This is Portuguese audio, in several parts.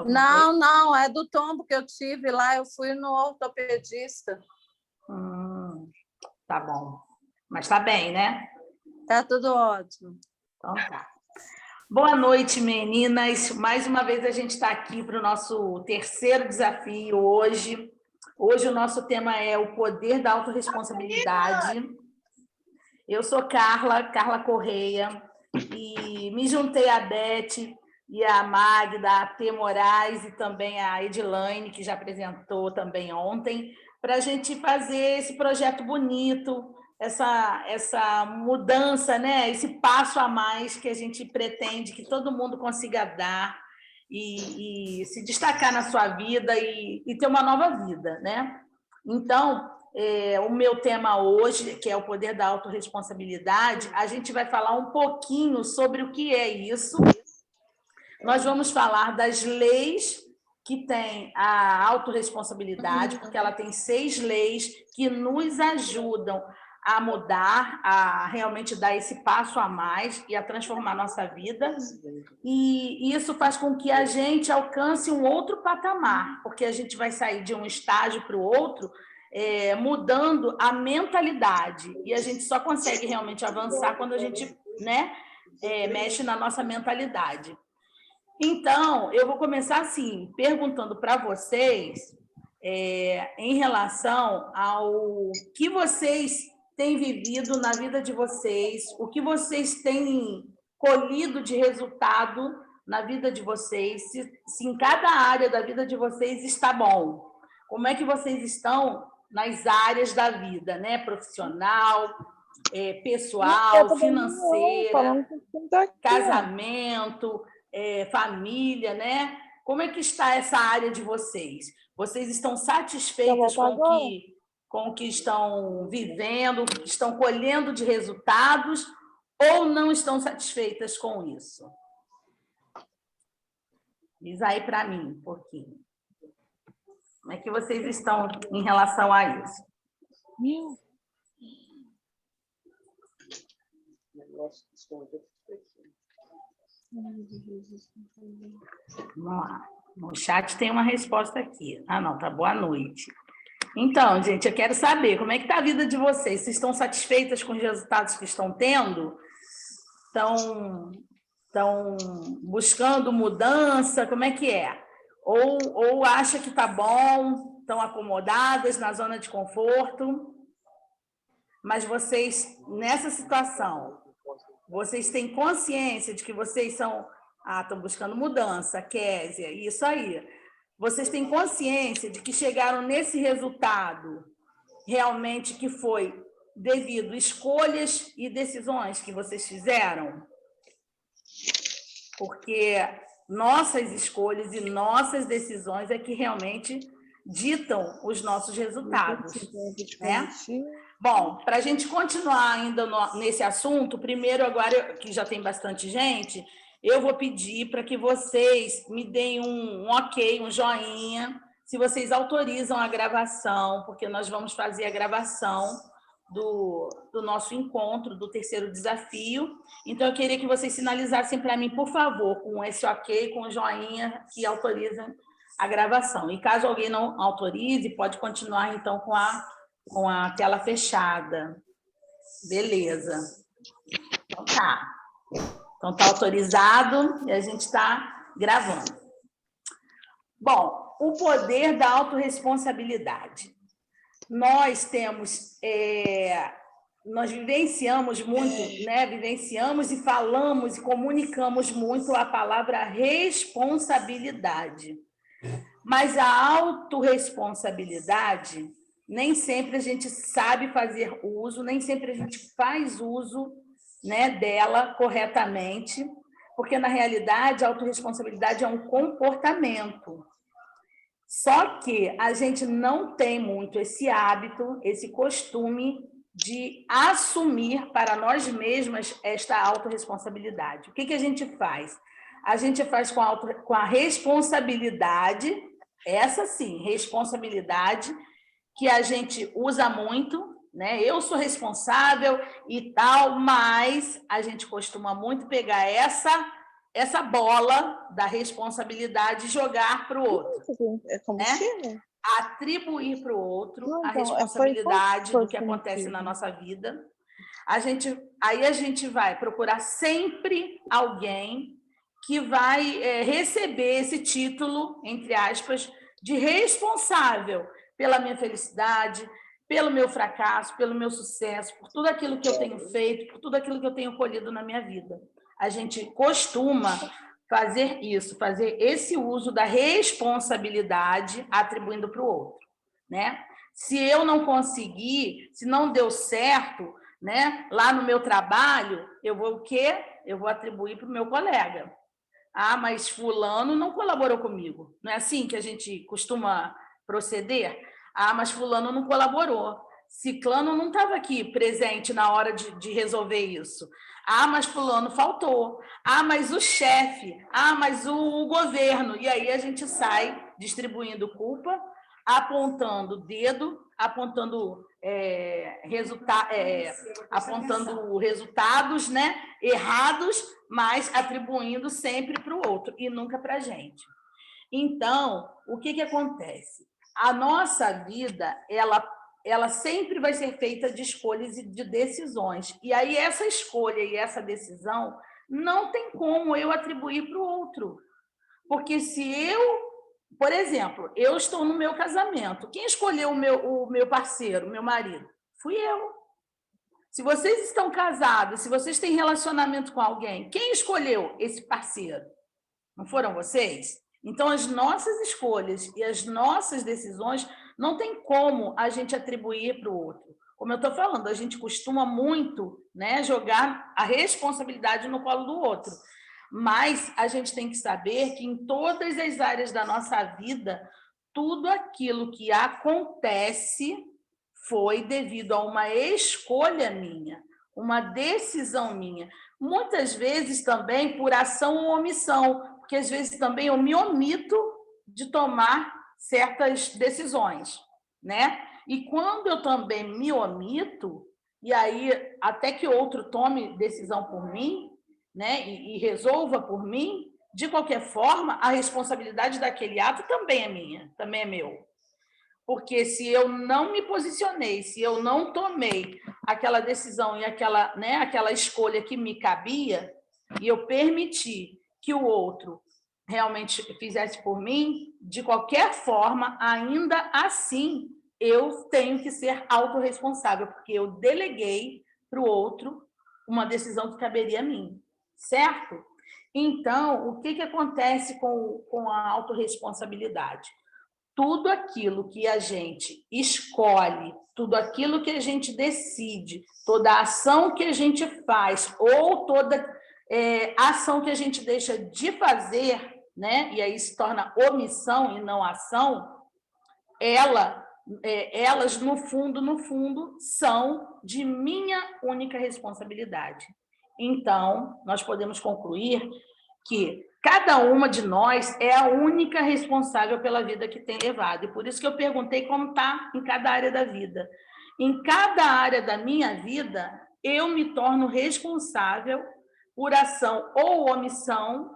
Não, não, é do tombo que eu tive lá, eu fui no ortopedista. Tá bom. Mas tá bem, né? Tá tudo ótimo. Então tá. Boa noite, meninas. Mais uma vez a gente está aqui para o nosso terceiro desafio hoje. Hoje o nosso tema é o poder da autorresponsabilidade. Eu sou Carla Correia, e me juntei a Beth e a Magda, a T. Moraes e também a Edilaine, que já apresentou também ontem, para a gente fazer esse projeto bonito, essa mudança, né? Esse passo a mais que a gente pretende que todo mundo consiga dar e se destacar na sua vida e ter uma nova vida, né? Então, o meu tema hoje, que é o poder da autorresponsabilidade, a gente vai falar um pouquinho sobre o que é isso. Nós vamos falar das leis que têm a autorresponsabilidade, porque ela tem 6 leis que nos ajudam a mudar, a realmente dar esse passo a mais e a transformar a nossa vida. E isso faz com que a gente alcance um outro patamar, porque a gente vai sair de um estágio para o outro, mudando a mentalidade. E a gente só consegue realmente avançar quando a gente, né, mexe na nossa mentalidade. Então, eu vou começar assim, perguntando para vocês em relação ao que vocês têm vivido na vida de vocês, o que vocês têm colhido de resultado na vida de vocês, se em cada área da vida de vocês está bom. Como é que vocês estão nas áreas da vida, né? Profissional, pessoal, financeira, casamento, família, né? Como é que está essa área de vocês? Vocês estão satisfeitas com o que estão vivendo, que estão colhendo de resultados, ou não estão satisfeitas com isso? Diz aí para mim um pouquinho. Como é que vocês estão em relação a isso? Vamos lá. No chat tem uma resposta aqui. Ah, não, tá boa noite. Então, gente, eu quero saber como é que está a vida de vocês. Vocês estão satisfeitas com os resultados que estão tendo? Estão buscando mudança? Como é que é? Ou acha que está bom? Estão acomodadas na zona de conforto? Mas vocês, nessa situação, vocês têm consciência de que vocês estão buscando mudança, Késia, isso aí. Vocês têm consciência de que chegaram nesse resultado realmente que foi devido a escolhas e decisões que vocês fizeram? Porque nossas escolhas e nossas decisões é que realmente ditam os nossos resultados, né? Bom, para a gente continuar ainda nesse assunto, primeiro, agora que já tem bastante gente, eu vou pedir para que vocês me deem um ok, um joinha, se vocês autorizam a gravação, porque nós vamos fazer a gravação do nosso encontro, do terceiro desafio. Então, eu queria que vocês sinalizassem para mim, por favor, com esse ok, com o joinha, que autorizam a gravação. E caso alguém não autorize, pode continuar, então, com a tela fechada. Beleza. Então, tá. Então, está autorizado e a gente está gravando. Bom, o poder da autorresponsabilidade. Nós vivenciamos muito, né? Vivenciamos e falamos e comunicamos muito a palavra responsabilidade. Mas a autorresponsabilidade, nem sempre a gente sabe fazer uso, nem sempre a gente faz uso, né, dela corretamente, porque, na realidade, a autorresponsabilidade é um comportamento. Só que a gente não tem muito esse hábito, esse costume de assumir para nós mesmas esta autorresponsabilidade. O que a gente faz? A gente faz com a responsabilidade, essa sim, responsabilidade, que a gente usa muito, né? Eu sou responsável e tal, mas a gente costuma muito pegar essa essa bola da responsabilidade e jogar para o outro. É combustível? Né? Atribuir para o outro Não, a então, responsabilidade foi do que acontece combustível. na nossa vida. Aí a gente vai procurar sempre alguém que vai receber esse título, entre aspas, de responsável pela minha felicidade, pelo meu fracasso, pelo meu sucesso, por tudo aquilo que eu tenho feito, por tudo aquilo que eu tenho colhido na minha vida. A gente costuma fazer isso, fazer esse uso da responsabilidade atribuindo para o outro, né? Se eu não conseguir, se não deu certo, né, lá no meu trabalho, eu vou o quê? Eu vou atribuir para o meu colega. Ah, mas fulano não colaborou comigo. Não é assim que a gente costuma proceder? Ah, mas fulano não colaborou. Ciclano não estava aqui presente na hora de resolver isso. Ah, mas fulano faltou. Ah, mas o chefe. Ah, mas o governo. E aí a gente sai distribuindo culpa, apontando o dedo, apontando apontando resultados, né, errados, mas atribuindo sempre para o outro e nunca para a gente. Então, o que acontece? A nossa vida, ela sempre vai ser feita de escolhas e de decisões. E aí, essa escolha e essa decisão não tem como eu atribuir para o outro. Porque se eu, por exemplo, eu estou no meu casamento, quem escolheu o meu parceiro, o meu marido? Fui eu. Se vocês estão casados, se vocês têm relacionamento com alguém, quem escolheu esse parceiro? Não foram vocês? Então, as nossas escolhas e as nossas decisões não tem como a gente atribuir para o outro. Como eu estou falando, a gente costuma muito, né, jogar a responsabilidade no colo do outro. Mas a gente tem que saber que em todas as áreas da nossa vida, tudo aquilo que acontece foi devido a uma escolha minha, uma decisão minha. Muitas vezes também por ação ou omissão, porque às vezes também eu me omito de tomar certas decisões, né? E quando eu também me omito, e aí até que outro tome decisão por mim, né, e resolva por mim, de qualquer forma, a responsabilidade daquele ato também é minha, também é meu. Porque se eu não me posicionei, se eu não tomei aquela decisão e aquela, né, aquela escolha que me cabia, e eu permiti que o outro realmente fizesse por mim, de qualquer forma, ainda assim, eu tenho que ser autorresponsável, porque eu deleguei para o outro uma decisão que caberia a mim, certo? Então, o que acontece com a autorresponsabilidade? Tudo aquilo que a gente escolhe, tudo aquilo que a gente decide, toda ação que a gente faz ou toda ação que a gente deixa de fazer, né? E aí se torna omissão e não ação, elas, no fundo, são de minha única responsabilidade. Então, nós podemos concluir que cada uma de nós é a única responsável pela vida que tem levado. E por isso que eu perguntei como está em cada área da vida. Em cada área da minha vida, eu me torno responsável por ação ou omissão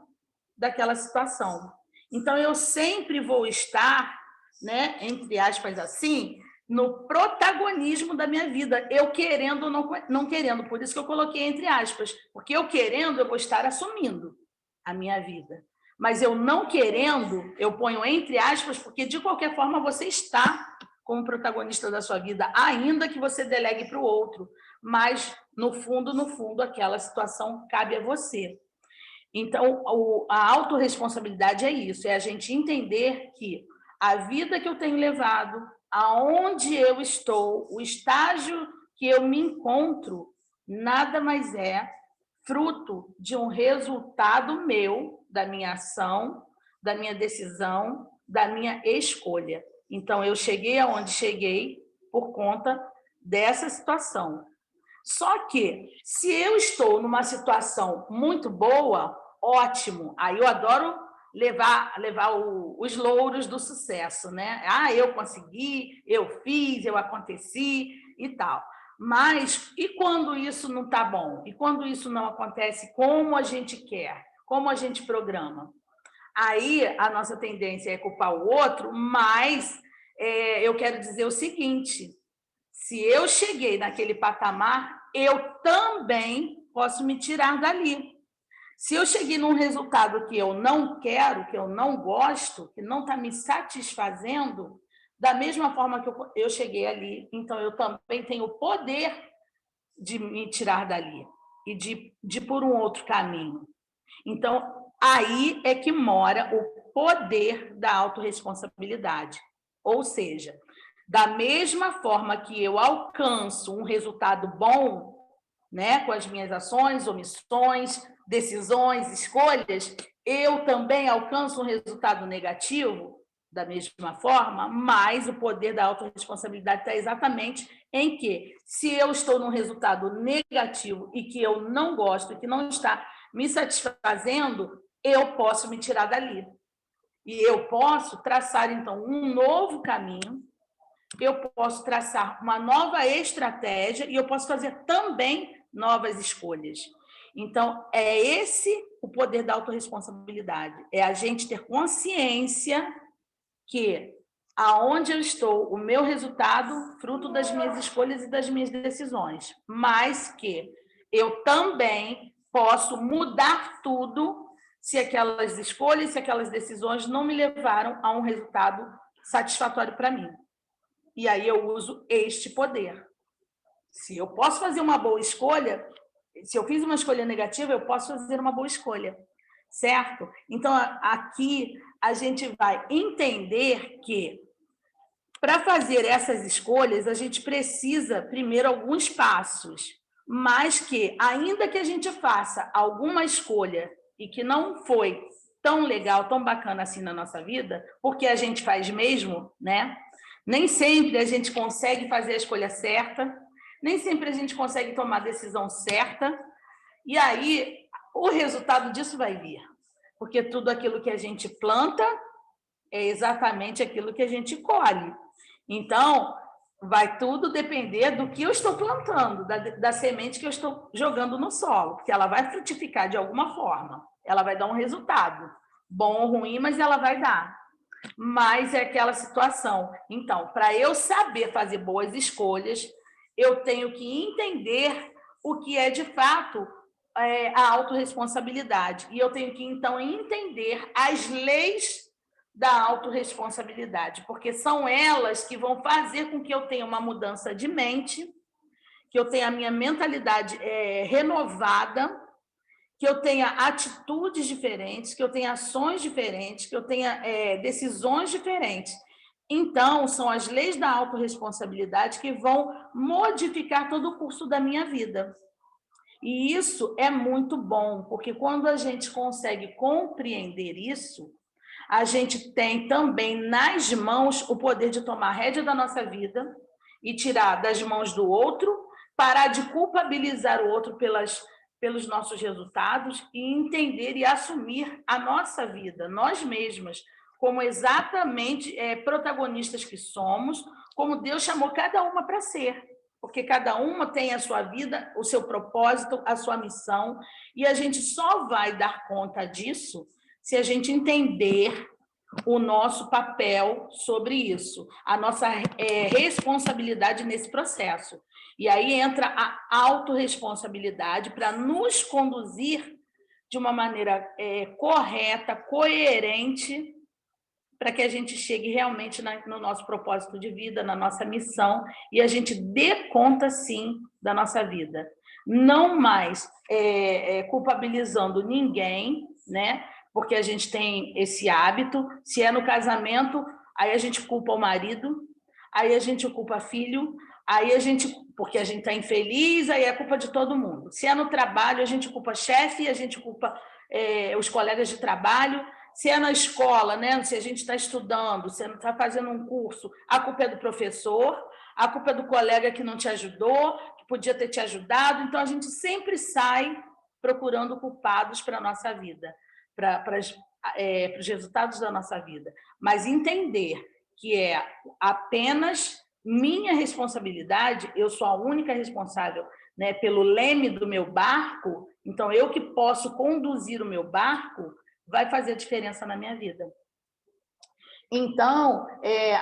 daquela situação. Então, eu sempre vou estar, né, entre aspas assim, no protagonismo da minha vida, eu querendo ou não querendo. Por isso que eu coloquei entre aspas, porque eu querendo, eu vou estar assumindo a minha vida. Mas eu não querendo, eu ponho entre aspas, porque de qualquer forma você está como protagonista da sua vida, ainda que você delegue para o outro. Mas, no fundo, aquela situação cabe a você. Então, a autorresponsabilidade é isso, é a gente entender que a vida que eu tenho levado, aonde eu estou, o estágio que eu me encontro, nada mais é fruto de um resultado meu, da minha ação, da minha decisão, da minha escolha. Então, eu cheguei aonde cheguei por conta dessa situação. Só que, se eu estou numa situação muito boa, ótimo, aí eu adoro levar os louros do sucesso, né? Ah, eu consegui, eu fiz, eu aconteci e tal. Mas, e quando isso não está bom? E quando isso não acontece como a gente quer? como a gente programa. Aí a nossa tendência é culpar o outro, mas eu quero dizer o seguinte: se eu cheguei naquele patamar, eu também posso me tirar dali. Se eu cheguei num resultado que eu não quero, que eu não gosto, que não está me satisfazendo, da mesma forma que eu cheguei ali, então eu também tenho o poder de me tirar dali e de ir por um outro caminho. Então, aí é que mora o poder da autorresponsabilidade. Ou seja, da mesma forma que eu alcanço um resultado bom, né, com as minhas ações, omissões, decisões, escolhas, eu também alcanço um resultado negativo da mesma forma, mas o poder da autorresponsabilidade está exatamente em que, se eu estou num resultado negativo e que eu não gosto, que não está me satisfazendo, eu posso me tirar dali. E eu posso traçar, então, um novo caminho, eu posso traçar uma nova estratégia e eu posso fazer também novas escolhas. Então, é esse o poder da autorresponsabilidade. É a gente ter consciência que aonde eu estou, o meu resultado, fruto das minhas escolhas e das minhas decisões, mas que eu também posso mudar tudo se aquelas escolhas, se aquelas decisões não me levaram a um resultado satisfatório para mim. E aí eu uso este poder. Se eu posso fazer uma boa escolha, se eu fiz uma escolha negativa, eu posso fazer uma boa escolha, certo? Então, aqui a gente vai entender que, para fazer essas escolhas, a gente precisa, primeiro, alguns passos, mas que, ainda que a gente faça alguma escolha e que não foi tão legal, tão bacana assim na nossa vida, porque a gente faz mesmo, né? Nem sempre a gente consegue fazer a escolha certa, nem sempre a gente consegue tomar a decisão certa, e aí o resultado disso vai vir. Porque tudo aquilo que a gente planta é exatamente aquilo que a gente colhe. Então, vai tudo depender do que eu estou plantando, da semente que eu estou jogando no solo, porque ela vai frutificar de alguma forma, ela vai dar um resultado, bom ou ruim, mas ela vai dar. Mas é aquela situação. Então, para eu saber fazer boas escolhas, eu tenho que entender o que é, de fato, a autorresponsabilidade. E eu tenho que, então, entender as leis da autorresponsabilidade, porque são elas que vão fazer com que eu tenha uma mudança de mente, que eu tenha a minha mentalidade renovada, que eu tenha atitudes diferentes, que eu tenha ações diferentes, que eu tenha decisões diferentes. Então, são as leis da autorresponsabilidade que vão modificar todo o curso da minha vida. E isso é muito bom, porque quando a gente consegue compreender isso, a gente tem também nas mãos o poder de tomar a rédea da nossa vida e tirar das mãos do outro, parar de culpabilizar o outro pelos nossos resultados e entender e assumir a nossa vida, nós mesmas, como exatamente protagonistas que somos, como Deus chamou cada uma para ser. Porque cada uma tem a sua vida, o seu propósito, a sua missão, e a gente só vai dar conta disso se a gente entender o nosso papel sobre isso, a nossa responsabilidade nesse processo. E aí entra a autorresponsabilidade para nos conduzir de uma maneira correta, coerente, para que a gente chegue realmente no nosso propósito de vida, na nossa missão, e a gente dê conta, sim, da nossa vida. Não mais culpabilizando ninguém, né? Porque a gente tem esse hábito. Se é no casamento, aí a gente culpa o marido, aí a gente culpa filho, aí a gente, porque a gente está infeliz, aí é culpa de todo mundo. Se é no trabalho, a gente culpa chefe, a gente culpa os colegas de trabalho. Se é na escola, né? Se a gente está estudando, se não está fazendo um curso, a culpa é do professor, a culpa é do colega que não te ajudou, que podia ter te ajudado. Então, a gente sempre sai procurando culpados para a nossa vida, para os resultados da nossa vida. Mas entender que é apenas minha responsabilidade, eu sou a única responsável, né, pelo leme do meu barco, Então, eu que posso conduzir o meu barco, vai fazer diferença na minha vida. Então,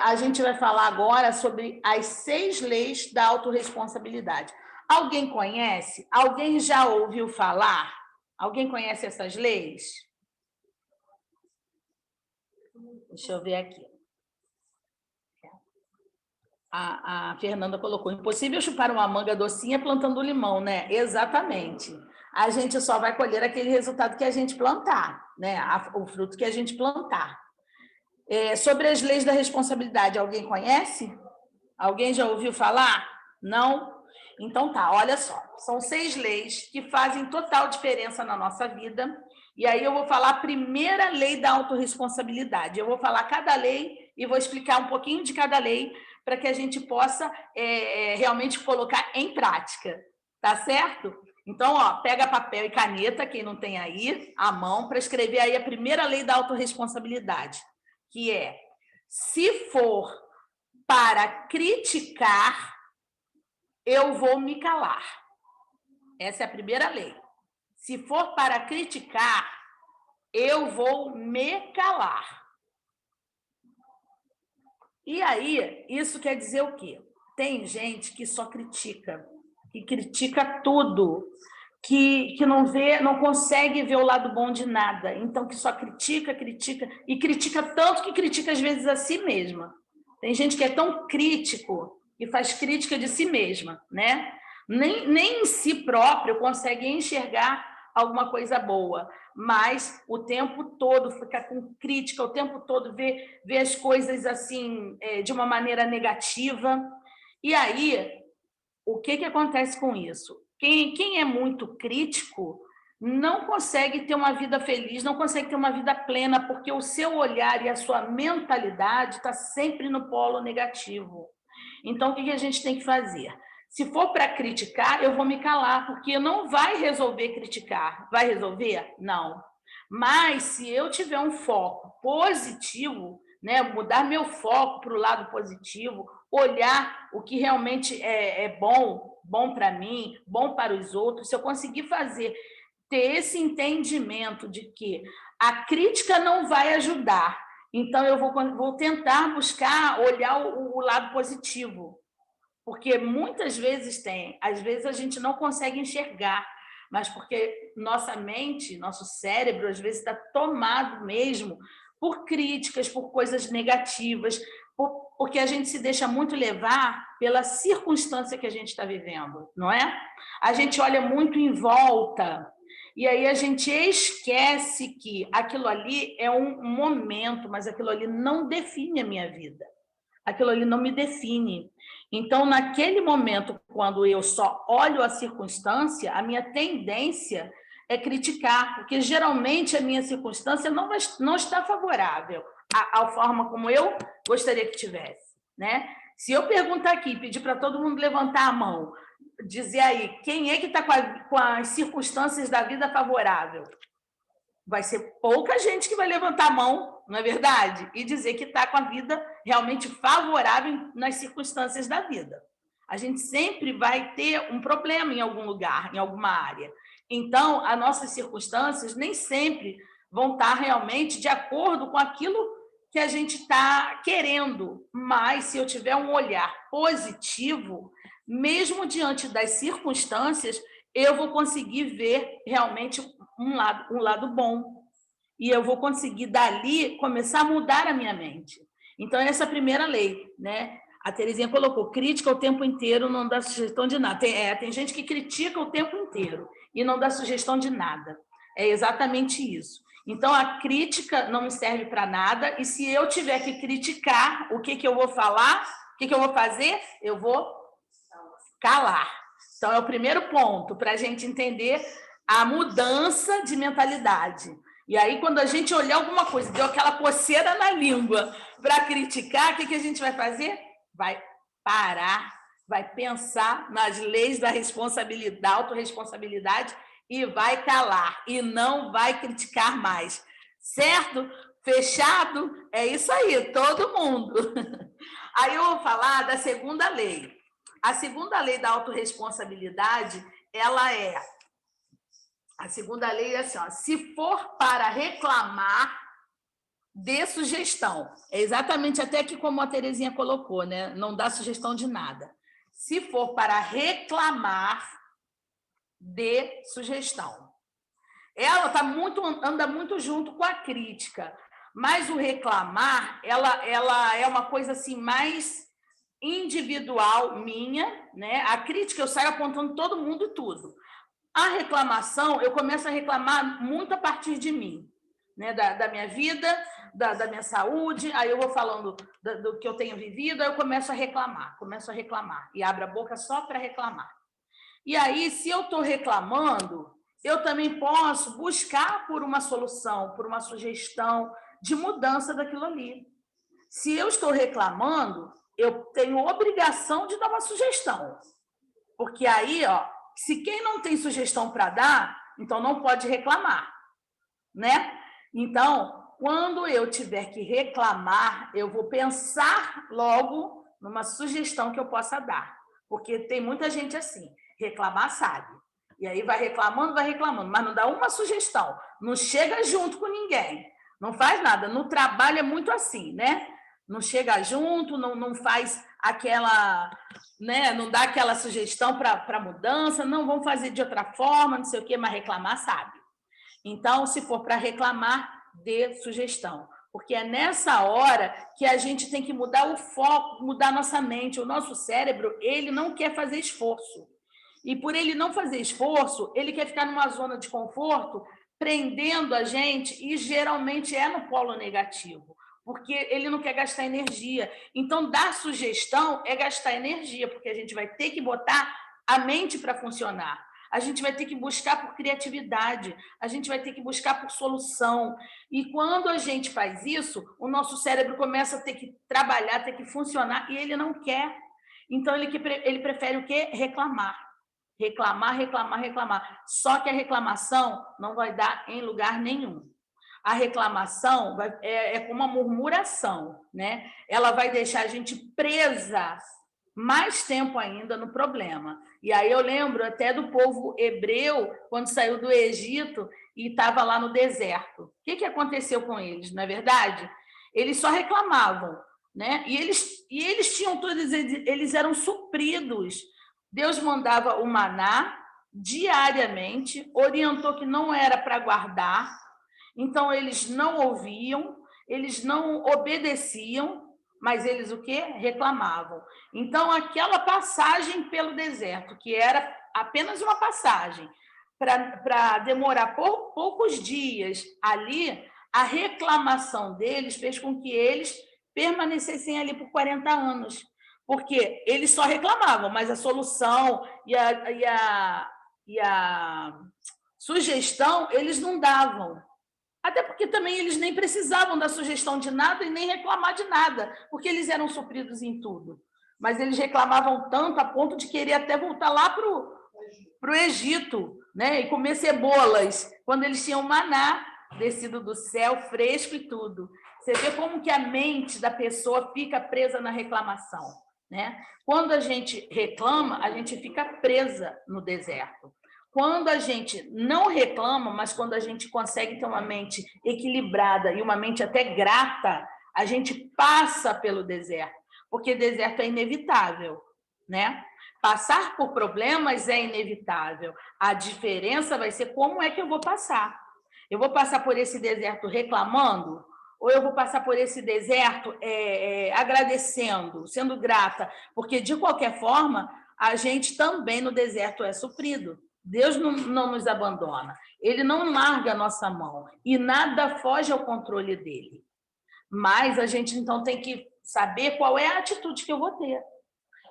a gente vai falar agora sobre as 6 leis da autorresponsabilidade. Alguém conhece? Alguém já ouviu falar? Alguém conhece essas leis? Deixa eu ver aqui. A Fernanda colocou: impossível chupar uma manga docinha plantando limão, né? Exatamente. A gente só vai colher aquele resultado que a gente plantar, né? O fruto que a gente plantar. Sobre as leis da responsabilidade, alguém conhece? Alguém já ouviu falar? Não? Então tá, olha só. São 6 leis que fazem total diferença na nossa vida. E aí eu vou falar a primeira lei da autorresponsabilidade. Eu vou falar cada lei e vou explicar um pouquinho de cada lei para que a gente possa realmente colocar em prática. Tá certo? Então, ó, pega papel e caneta, quem não tem aí, à mão, para escrever aí a primeira lei da autorresponsabilidade, que é: se for para criticar, eu vou me calar. Essa é a primeira lei. Se for para criticar, eu vou me calar. E aí, isso quer dizer o quê? Tem gente que só critica, que critica tudo, que não vê, não consegue ver o lado bom de nada. Então, que só critica, e critica tanto que critica às vezes a si mesma. Tem gente que é tão crítico que faz crítica de si mesma, né? Nem em si próprio consegue enxergar alguma coisa boa, mas o tempo todo fica com crítica, o tempo todo vê as coisas assim de uma maneira negativa. E aí, o que acontece com isso? Quem é muito crítico não consegue ter uma vida feliz, não consegue ter uma vida plena, porque o seu olhar e a sua mentalidade está sempre no polo negativo. Então, o que a gente tem que fazer? Se for para criticar, eu vou me calar, porque não vai resolver criticar. Vai resolver? Não. Mas, se eu tiver um foco positivo, né, mudar meu foco para o lado positivo, olhar o que realmente é bom para mim, bom para os outros, se eu conseguir ter esse entendimento de que a crítica não vai ajudar, então eu vou tentar buscar olhar o lado positivo, porque muitas vezes às vezes a gente não consegue enxergar, mas porque nossa mente, nosso cérebro, às vezes está tomado mesmo por críticas, por coisas negativas, porque a gente se deixa muito levar pela circunstância que a gente está vivendo, não é? A gente olha muito em volta e aí a gente esquece que aquilo ali é um momento, mas aquilo ali não define a minha vida. Aquilo ali não me define. Então, naquele momento, quando eu só olho a circunstância, a minha tendência é criticar, porque geralmente a minha circunstância não está favorável à forma como eu gostaria que tivesse, né? Se eu perguntar aqui, pedir para todo mundo levantar a mão, dizer aí, quem é que está com as circunstâncias da vida favorável? Vai ser pouca gente que vai levantar a mão, não é verdade? E dizer que está com a vida realmente favorável nas circunstâncias da vida. A gente sempre vai ter um problema em algum lugar, em alguma área. Então, as nossas circunstâncias nem sempre vão estar realmente de acordo com aquilo que a gente está querendo. Mas, se eu tiver um olhar positivo, mesmo diante das circunstâncias, eu vou conseguir ver realmente um lado bom. E eu vou conseguir, dali, começar a mudar a minha mente. Então, essa é a primeira lei, né? A Terezinha colocou: crítica o tempo inteiro, não dá sugestão de nada. Tem gente que critica o tempo inteiro e não dá sugestão de nada. É exatamente isso. Então, a crítica não me serve para nada, e se eu tiver que criticar, o que eu vou falar? O que eu vou fazer? Eu vou calar. Então, é o primeiro ponto para a gente entender a mudança de mentalidade. E aí, quando a gente olhar alguma coisa, deu aquela coceira na língua para criticar, o que a gente vai fazer? Vai parar, vai pensar nas leis da responsabilidade, da autorresponsabilidade e vai calar, e não vai criticar mais. Certo? Fechado? É isso aí, todo mundo. Aí eu vou falar da segunda lei. A segunda lei da autorresponsabilidade, ela é A segunda lei é assim, ó, se for para reclamar, dê sugestão. É exatamente até que como a Terezinha colocou, né? Não dá sugestão de nada. Se for para reclamar, dê sugestão. Ela anda muito junto com a crítica, mas o reclamar, ela é uma coisa assim mais individual minha, né? A crítica eu saio apontando todo mundo e tudo. A reclamação, eu começo a reclamar muito a partir de mim, né? Da minha vida, da minha saúde, aí eu vou falando do que eu tenho vivido, aí eu começo a reclamar, e abro a boca só para reclamar. E aí, se eu estou reclamando, eu também posso buscar por uma solução, por uma sugestão de mudança daquilo ali. Se eu estou reclamando, eu tenho obrigação de dar uma sugestão. Porque aí, ó, se quem não tem sugestão para dar, então não pode reclamar, né? Então, quando eu tiver que reclamar, eu vou pensar logo numa sugestão que eu possa dar. Porque tem muita gente assim, reclamar sabe. E aí vai reclamando, mas não dá uma sugestão, não chega junto com ninguém, não faz nada. No trabalho é muito assim, né? Não chega junto, não faz aquela, né? Não dá aquela sugestão para mudança, não, vamos fazer de outra forma, não sei o quê, mas reclamar sabe. Então, se for para reclamar, dê sugestão. Porque é nessa hora que a gente tem que mudar o foco, mudar a nossa mente. O nosso cérebro, ele não quer fazer esforço. E por ele não fazer esforço, ele quer ficar numa zona de conforto, prendendo a gente, e geralmente é no polo negativo, porque ele não quer gastar energia. Então, dar sugestão é gastar energia, porque a gente vai ter que botar a mente para funcionar. A gente vai ter que buscar por criatividade, a gente vai ter que buscar por solução. E quando a gente faz isso, o nosso cérebro começa a ter que trabalhar, ter que funcionar, e ele não quer. Então, ele prefere o quê? Reclamar. Reclamar. Só que a reclamação não vai dar em lugar nenhum. A reclamação é como uma murmuração, né? Ela vai deixar a gente presa mais tempo ainda no problema. E aí eu lembro até do povo hebreu, quando saiu do Egito e estava lá no deserto. O que aconteceu com eles, não é verdade? Eles só reclamavam, né? E eles tinham todos, eles eram supridos. Deus mandava o maná diariamente, orientou que não era para guardar, então eles não ouviam, eles não obedeciam, mas eles o quê? Reclamavam. Então, aquela passagem pelo deserto, que era apenas uma passagem, para demorar poucos dias ali, a reclamação deles fez com que eles permanecessem ali por 40 anos. Porque eles só reclamavam, mas a solução e a sugestão eles não davam. Até porque também eles nem precisavam da sugestão de nada e nem reclamar de nada, porque eles eram supridos em tudo. Mas eles reclamavam tanto a ponto de querer até voltar lá para o Egito, né? E comer cebolas, quando eles tinham maná descido do céu, fresco e tudo. Você vê como que a mente da pessoa fica presa na reclamação, né? Quando a gente reclama, a gente fica presa no deserto. Quando a gente não reclama, mas quando a gente consegue ter uma mente equilibrada e uma mente até grata, a gente passa pelo deserto, porque deserto é inevitável, né? Passar por problemas é inevitável. A diferença vai ser como é que eu vou passar. Eu vou passar por esse deserto reclamando? Ou eu vou passar por esse deserto agradecendo, sendo grata? Porque, de qualquer forma, a gente também no deserto é suprido. Deus não nos abandona. Ele não larga a nossa mão. E nada foge ao controle dele. Mas a gente, então, tem que saber qual é a atitude que eu vou ter.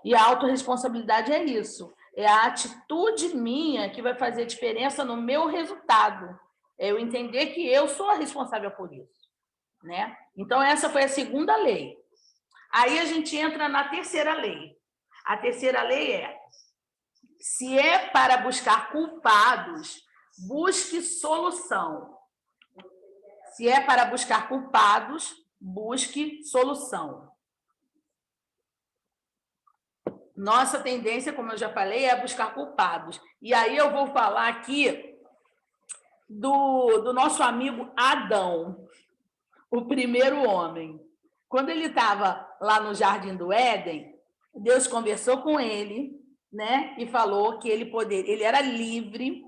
E a autorresponsabilidade é isso. É a atitude minha que vai fazer diferença no meu resultado. É eu entender que eu sou a responsável por isso, né? Então, essa foi a segunda lei. Aí a gente entra na terceira lei. A terceira lei é: se é para buscar culpados, busque solução. Se é para buscar culpados, busque solução. Nossa tendência, como eu já falei, é buscar culpados. E aí eu vou falar aqui do nosso amigo Adão, o primeiro homem. Quando ele estava lá no Jardim do Éden, Deus conversou com ele, né? E falou que ele era livre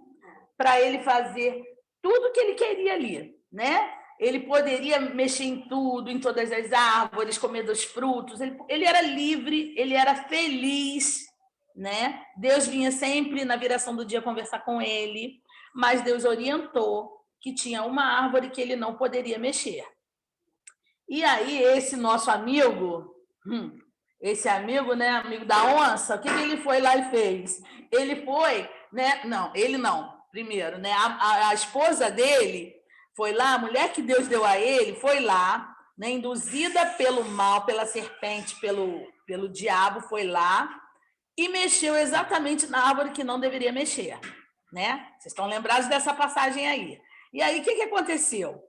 para ele fazer tudo que ele queria ali, né? Ele poderia mexer em tudo, em todas as árvores, comer dos frutos. Ele era livre, ele era feliz, né? Deus vinha sempre na viração do dia conversar com ele, mas Deus orientou que tinha uma árvore que ele não poderia mexer. E aí esse nosso amigo, esse amigo, né, amigo da onça, o que ele foi lá e fez? Ele foi, né? Não, ele não. Primeiro, né? A esposa dele foi lá, a mulher que Deus deu a ele, foi lá, né, induzida pelo mal, pela serpente, pelo diabo, foi lá e mexeu exatamente na árvore que não deveria mexer, né? Vocês estão lembrados dessa passagem aí? E aí, o que aconteceu?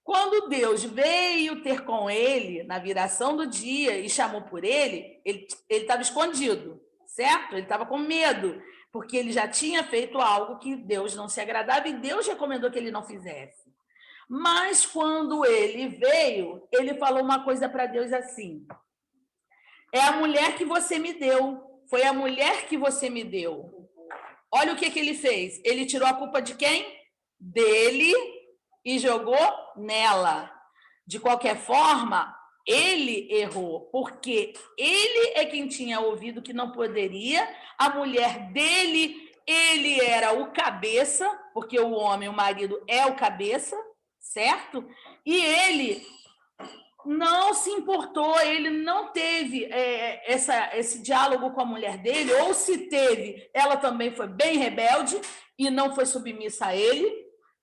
Quando Deus veio ter com ele na viração do dia e chamou por ele estava escondido, certo? Ele estava com medo, porque ele já tinha feito algo que Deus não se agradava e Deus recomendou que ele não fizesse. Mas quando ele veio, ele falou uma coisa para Deus assim: é a mulher que você me deu, foi a mulher que você me deu. Olha o que ele fez. Ele tirou a culpa de quem? Dele e jogou nela. De qualquer forma, ele errou, porque ele é quem tinha ouvido que não poderia, a mulher dele, ele era o cabeça, porque o homem, o marido, é o cabeça, certo? E ele não se importou, ele não teve esse diálogo com a mulher dele, ou se teve, ela também foi bem rebelde e não foi submissa a ele,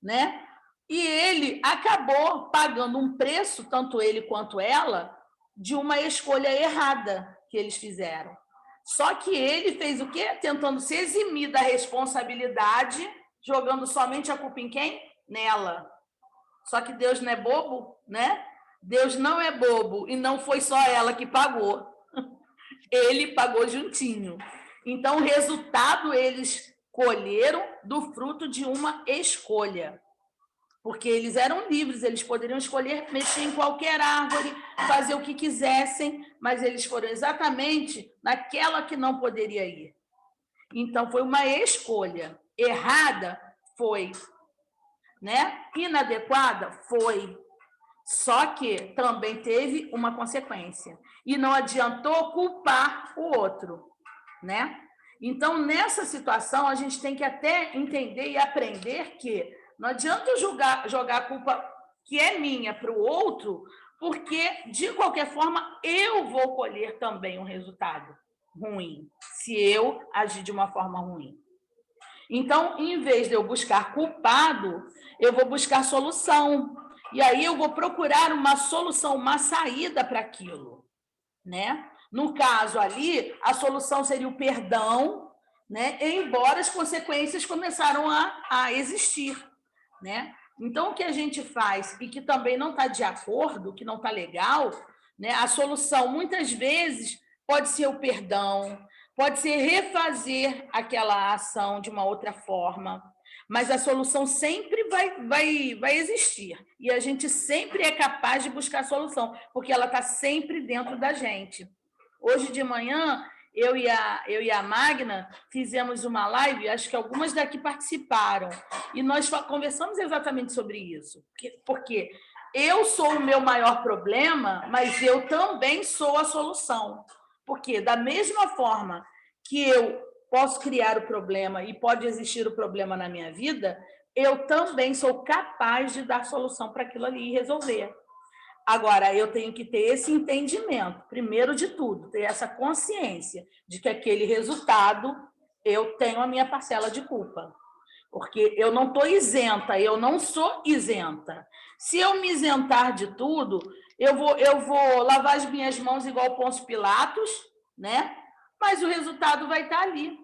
né? E ele acabou pagando um preço, tanto ele quanto ela, de uma escolha errada que eles fizeram. Só que ele fez o quê? Tentando se eximir da responsabilidade, jogando somente a culpa em quem? Nela. Só que Deus não é bobo, né? Deus não é bobo e não foi só ela que pagou. Ele pagou juntinho. Então, o resultado eles colheram do fruto de uma escolha. Porque eles eram livres, eles poderiam escolher mexer em qualquer árvore, fazer o que quisessem, mas eles foram exatamente naquela que não poderia ir. Então, foi uma escolha. Errada? Foi. Né? Inadequada? Foi. Só que também teve uma consequência. E não adiantou culpar o outro, né? Então, nessa situação, a gente tem que até entender e aprender que não adianta eu jogar a culpa que é minha para o outro, porque, de qualquer forma, eu vou colher também um resultado ruim, se eu agir de uma forma ruim. Então, em vez de eu buscar culpado, eu vou buscar solução. E aí eu vou procurar uma solução, uma saída para aquilo, né? No caso ali, a solução seria o perdão, né? Embora as consequências começaram a existir, né? Então, o que a gente faz e que também não está de acordo, que não está legal, né? A solução, muitas vezes, pode ser o perdão, pode ser refazer aquela ação de uma outra forma, mas a solução sempre vai existir. E a gente sempre é capaz de buscar a solução, porque ela está sempre dentro da gente. Hoje de manhã, eu e a Magna fizemos uma live, acho que algumas daqui participaram, e nós conversamos exatamente sobre isso. Porque eu sou o meu maior problema, mas eu também sou a solução. Porque da mesma forma que eu posso criar o problema e pode existir o problema na minha vida, eu também sou capaz de dar solução para aquilo ali e resolver. Agora, eu tenho que ter esse entendimento, primeiro de tudo, ter essa consciência de que aquele resultado eu tenho a minha parcela de culpa. Porque eu não estou isenta, eu não sou isenta. Se eu me isentar de tudo, eu vou lavar as minhas mãos igual Pôncio Pilatos, né? Mas o resultado vai estar ali.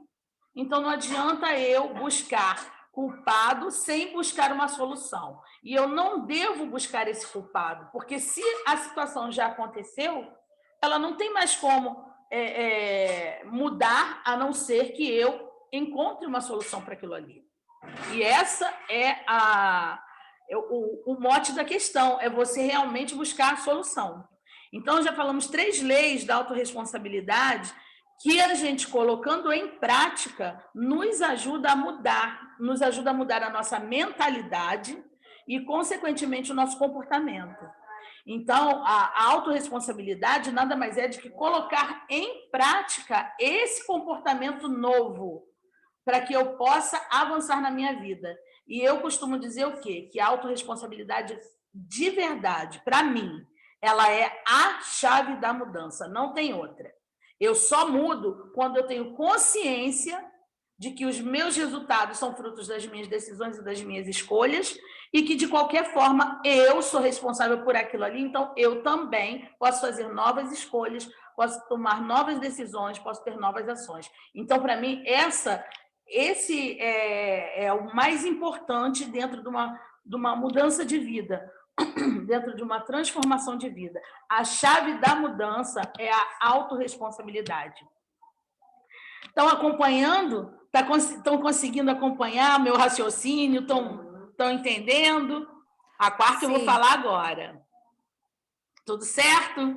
Então, não adianta eu buscar culpado sem buscar uma solução. E eu não devo buscar esse culpado, porque se a situação já aconteceu, ela não tem mais como mudar, a não ser que eu encontre uma solução para aquilo ali. E essa é o mote da questão, é você realmente buscar a solução. Então, já falamos 3 leis da autorresponsabilidade que a gente, colocando em prática, nos ajuda a mudar a nossa mentalidade e, consequentemente, o nosso comportamento. Então, a autorresponsabilidade nada mais é do que colocar em prática esse comportamento novo para que eu possa avançar na minha vida. E eu costumo dizer o quê? Que a autorresponsabilidade de verdade, para mim, ela é a chave da mudança, não tem outra. Eu só mudo quando eu tenho consciência de que os meus resultados são frutos das minhas decisões e das minhas escolhas e que, de qualquer forma, eu sou responsável por aquilo ali, então eu também posso fazer novas escolhas, posso tomar novas decisões, posso ter novas ações. Então, para mim, esse é o mais importante dentro de uma mudança de vida, dentro de uma transformação de vida. A chave da mudança é a autorresponsabilidade. Estão acompanhando? Estão conseguindo acompanhar meu raciocínio? Estão entendendo? A quarta eu vou falar agora. Tudo certo?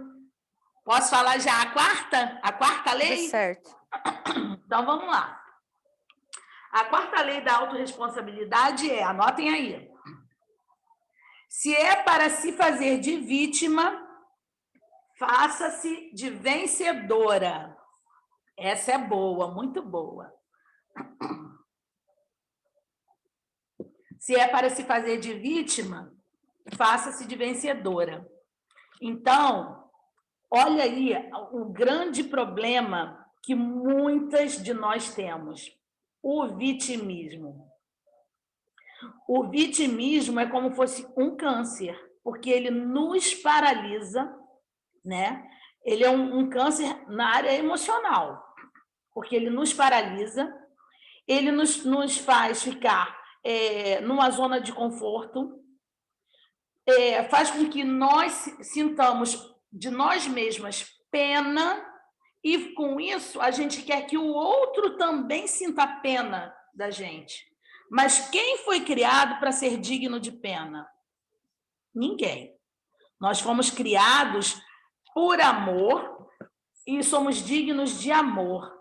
Posso falar já a quarta? A quarta lei? Tudo certo. Então, vamos lá. A quarta lei da autorresponsabilidade é, anotem aí, se é para se fazer de vítima, faça-se de vencedora. Essa é boa, muito boa. Se é para se fazer de vítima, faça-se de vencedora. Então, olha aí o grande problema que muitas de nós temos, o vitimismo. O vitimismo é como se fosse um câncer, porque ele nos paralisa, né? Ele é um câncer na área emocional, porque ele nos paralisa, ele nos faz ficar numa zona de conforto, faz com que nós sintamos de nós mesmas pena, e com isso a gente quer que o outro também sinta pena da gente. Mas quem foi criado para ser digno de pena? Ninguém. Nós fomos criados por amor e somos dignos de amor.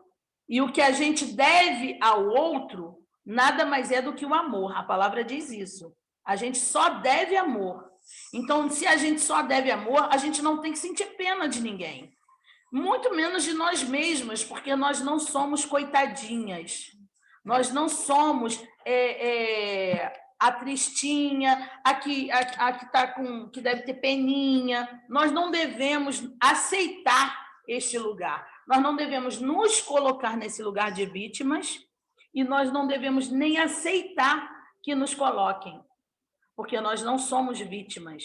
E o que a gente deve ao outro nada mais é do que o amor. A palavra diz isso. A gente só deve amor. Então, se a gente só deve amor, a gente não tem que sentir pena de ninguém. Muito menos de nós mesmas, porque nós não somos coitadinhas. Nós não somos a tristinha, a que que deve ter peninha. Nós não devemos aceitar este lugar. Nós não devemos nos colocar nesse lugar de vítimas e nós não devemos nem aceitar que nos coloquem, porque nós não somos vítimas.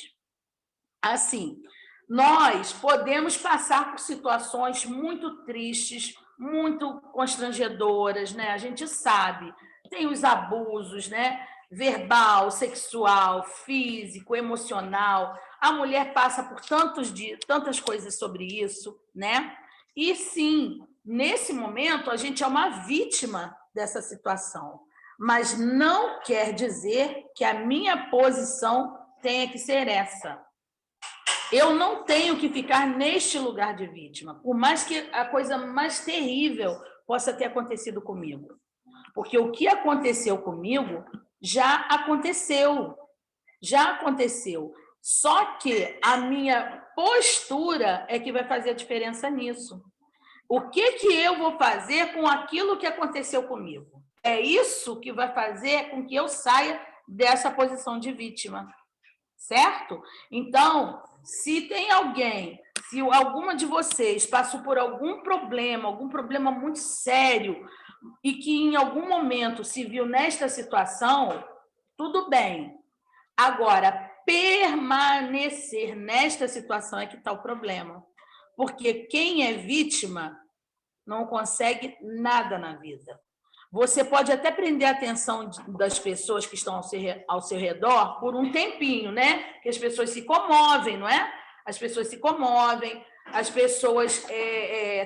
Assim, nós podemos passar por situações muito tristes, muito constrangedoras, né? A gente sabe, tem os abusos, né? Verbal, sexual, físico, emocional. A mulher passa por tantas coisas sobre isso, né? E sim, nesse momento a gente é uma vítima dessa situação, mas não quer dizer que a minha posição tenha que ser essa. Eu não tenho que ficar neste lugar de vítima, por mais que a coisa mais terrível possa ter acontecido comigo. Porque o que aconteceu comigo já aconteceu. Já aconteceu. Só que a minha postura é que vai fazer a diferença nisso. O que eu vou fazer com aquilo que aconteceu comigo? É isso que vai fazer com que eu saia dessa posição de vítima. Certo? Então, se tem alguém, se alguma de vocês passou por algum problema muito sério, e que em algum momento se viu nesta situação, tudo bem. Agora, permanecer nesta situação é que está o problema. Porque quem é vítima não consegue nada na vida. Você pode até prender a atenção das pessoas que estão ao seu redor por um tempinho, né? Que as pessoas se comovem, não é? As pessoas se comovem, as pessoas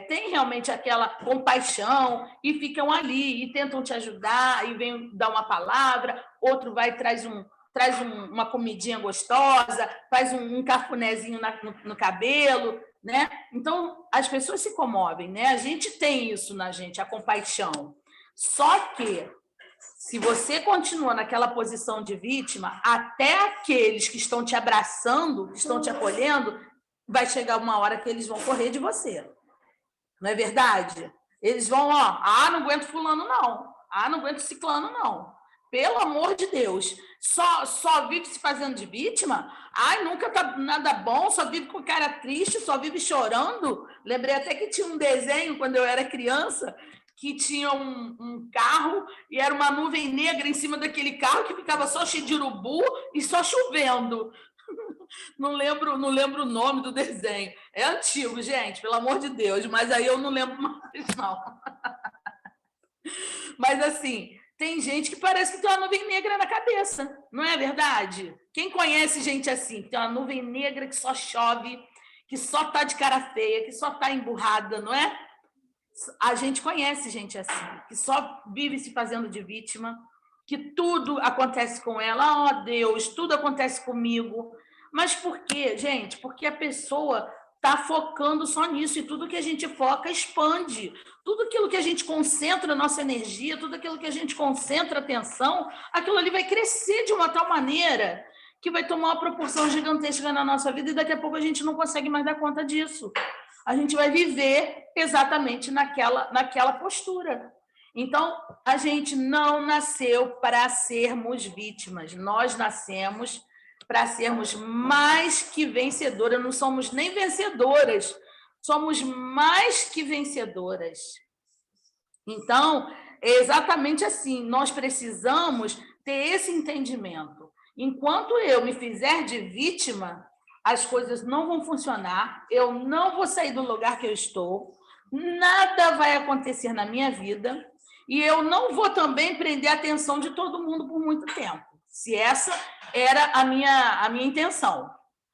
têm realmente aquela compaixão e ficam ali e tentam te ajudar e vem dar uma palavra, outro vai e traz uma comidinha gostosa, faz um cafunézinho no cabelo, né? Então, as pessoas se comovem, né? A gente tem isso na gente, a compaixão. Só que, se você continua naquela posição de vítima, até aqueles que estão te abraçando, que estão te acolhendo, vai chegar uma hora que eles vão correr de você. Não é verdade? Eles vão, não aguento fulano, não. Não aguento ciclano, não. Pelo amor de Deus. Só vive se fazendo de vítima? Nunca tá nada bom, só vive com cara triste, só vive chorando. Lembrei até que tinha um desenho, quando eu era criança, que tinha um carro e era uma nuvem negra em cima daquele carro que ficava só cheio de urubu e só chovendo. Não lembro o nome do desenho. É antigo, gente, pelo amor de Deus, mas aí eu não lembro mais, não. Mas, assim, tem gente que parece que tem uma nuvem negra na cabeça, não é verdade? Quem conhece gente assim, que tem uma nuvem negra que só chove, que só tá de cara feia, que só tá emburrada, não é? A gente conhece gente assim, que só vive se fazendo de vítima, que tudo acontece com ela. Deus, tudo acontece comigo. Mas por quê, gente? Porque a pessoa está focando só nisso, e tudo que a gente foca expande. Tudo aquilo que a gente concentra a nossa energia, tudo aquilo que a gente concentra a atenção, aquilo ali vai crescer de uma tal maneira que vai tomar uma proporção gigantesca na nossa vida e daqui a pouco a gente não consegue mais dar conta disso. A gente vai viver exatamente naquela postura. Então, a gente não nasceu para sermos vítimas, nós nascemos para sermos mais que vencedoras, não somos nem vencedoras, somos mais que vencedoras. Então, é exatamente assim, nós precisamos ter esse entendimento. Enquanto eu me fizer de vítima, as coisas não vão funcionar, eu não vou sair do lugar que eu estou, nada vai acontecer na minha vida, e eu não vou também prender a atenção de todo mundo por muito tempo, se essa era a minha intenção.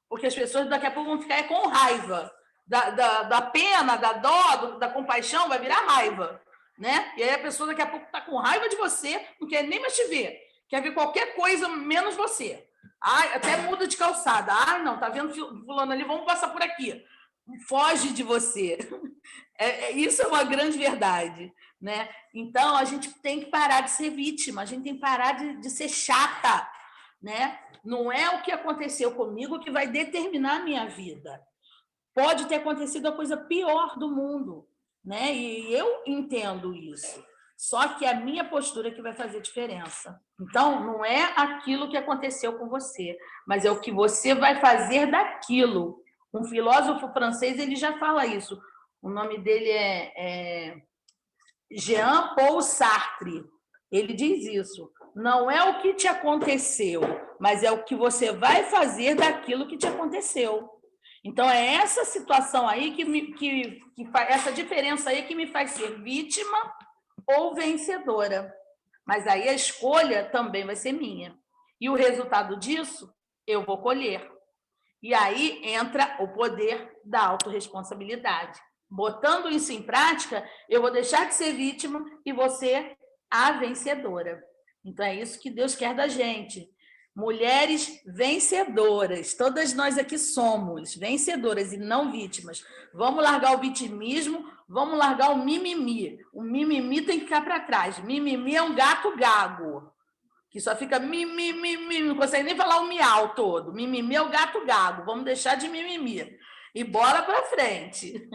Porque as pessoas daqui a pouco vão ficar com raiva da pena, da dó, da compaixão, vai virar raiva, né? E aí a pessoa daqui a pouco está com raiva de você, não quer nem mais te ver, quer ver qualquer coisa menos você. Até muda de calçada. Não, tá vendo fulano ali, vamos passar por aqui. Foge de você. Isso é uma grande verdade, né? Então, a gente tem que parar de ser vítima, a gente tem que parar de ser chata, né? Não é o que aconteceu comigo que vai determinar a minha vida. Pode ter acontecido a coisa pior do mundo, né? E eu entendo isso. Só que é a minha postura que vai fazer diferença. Então, não é aquilo que aconteceu com você, mas é o que você vai fazer daquilo. Um filósofo francês, ele já fala isso. O nome dele é Jean-Paul Sartre. Ele diz isso. Não é o que te aconteceu, mas é o que você vai fazer daquilo que te aconteceu. Então, é essa situação aí essa diferença aí que me faz ser vítima ou vencedora. Mas aí a escolha também vai ser minha. E o resultado disso, eu vou colher. E aí entra o poder da autorresponsabilidade. Botando isso em prática, eu vou deixar de ser vítima e vou ser a vencedora. Então, é isso que Deus quer da gente. Mulheres vencedoras. Todas nós aqui somos vencedoras e não vítimas. Vamos largar o vitimismo, vamos largar o mimimi. O mimimi tem que ficar para trás. Mimimi é um gato gago, que só fica mimimi, não consegue nem falar o miau todo. Mimimi é o gato gago. Vamos deixar de mimimi. E bora para frente.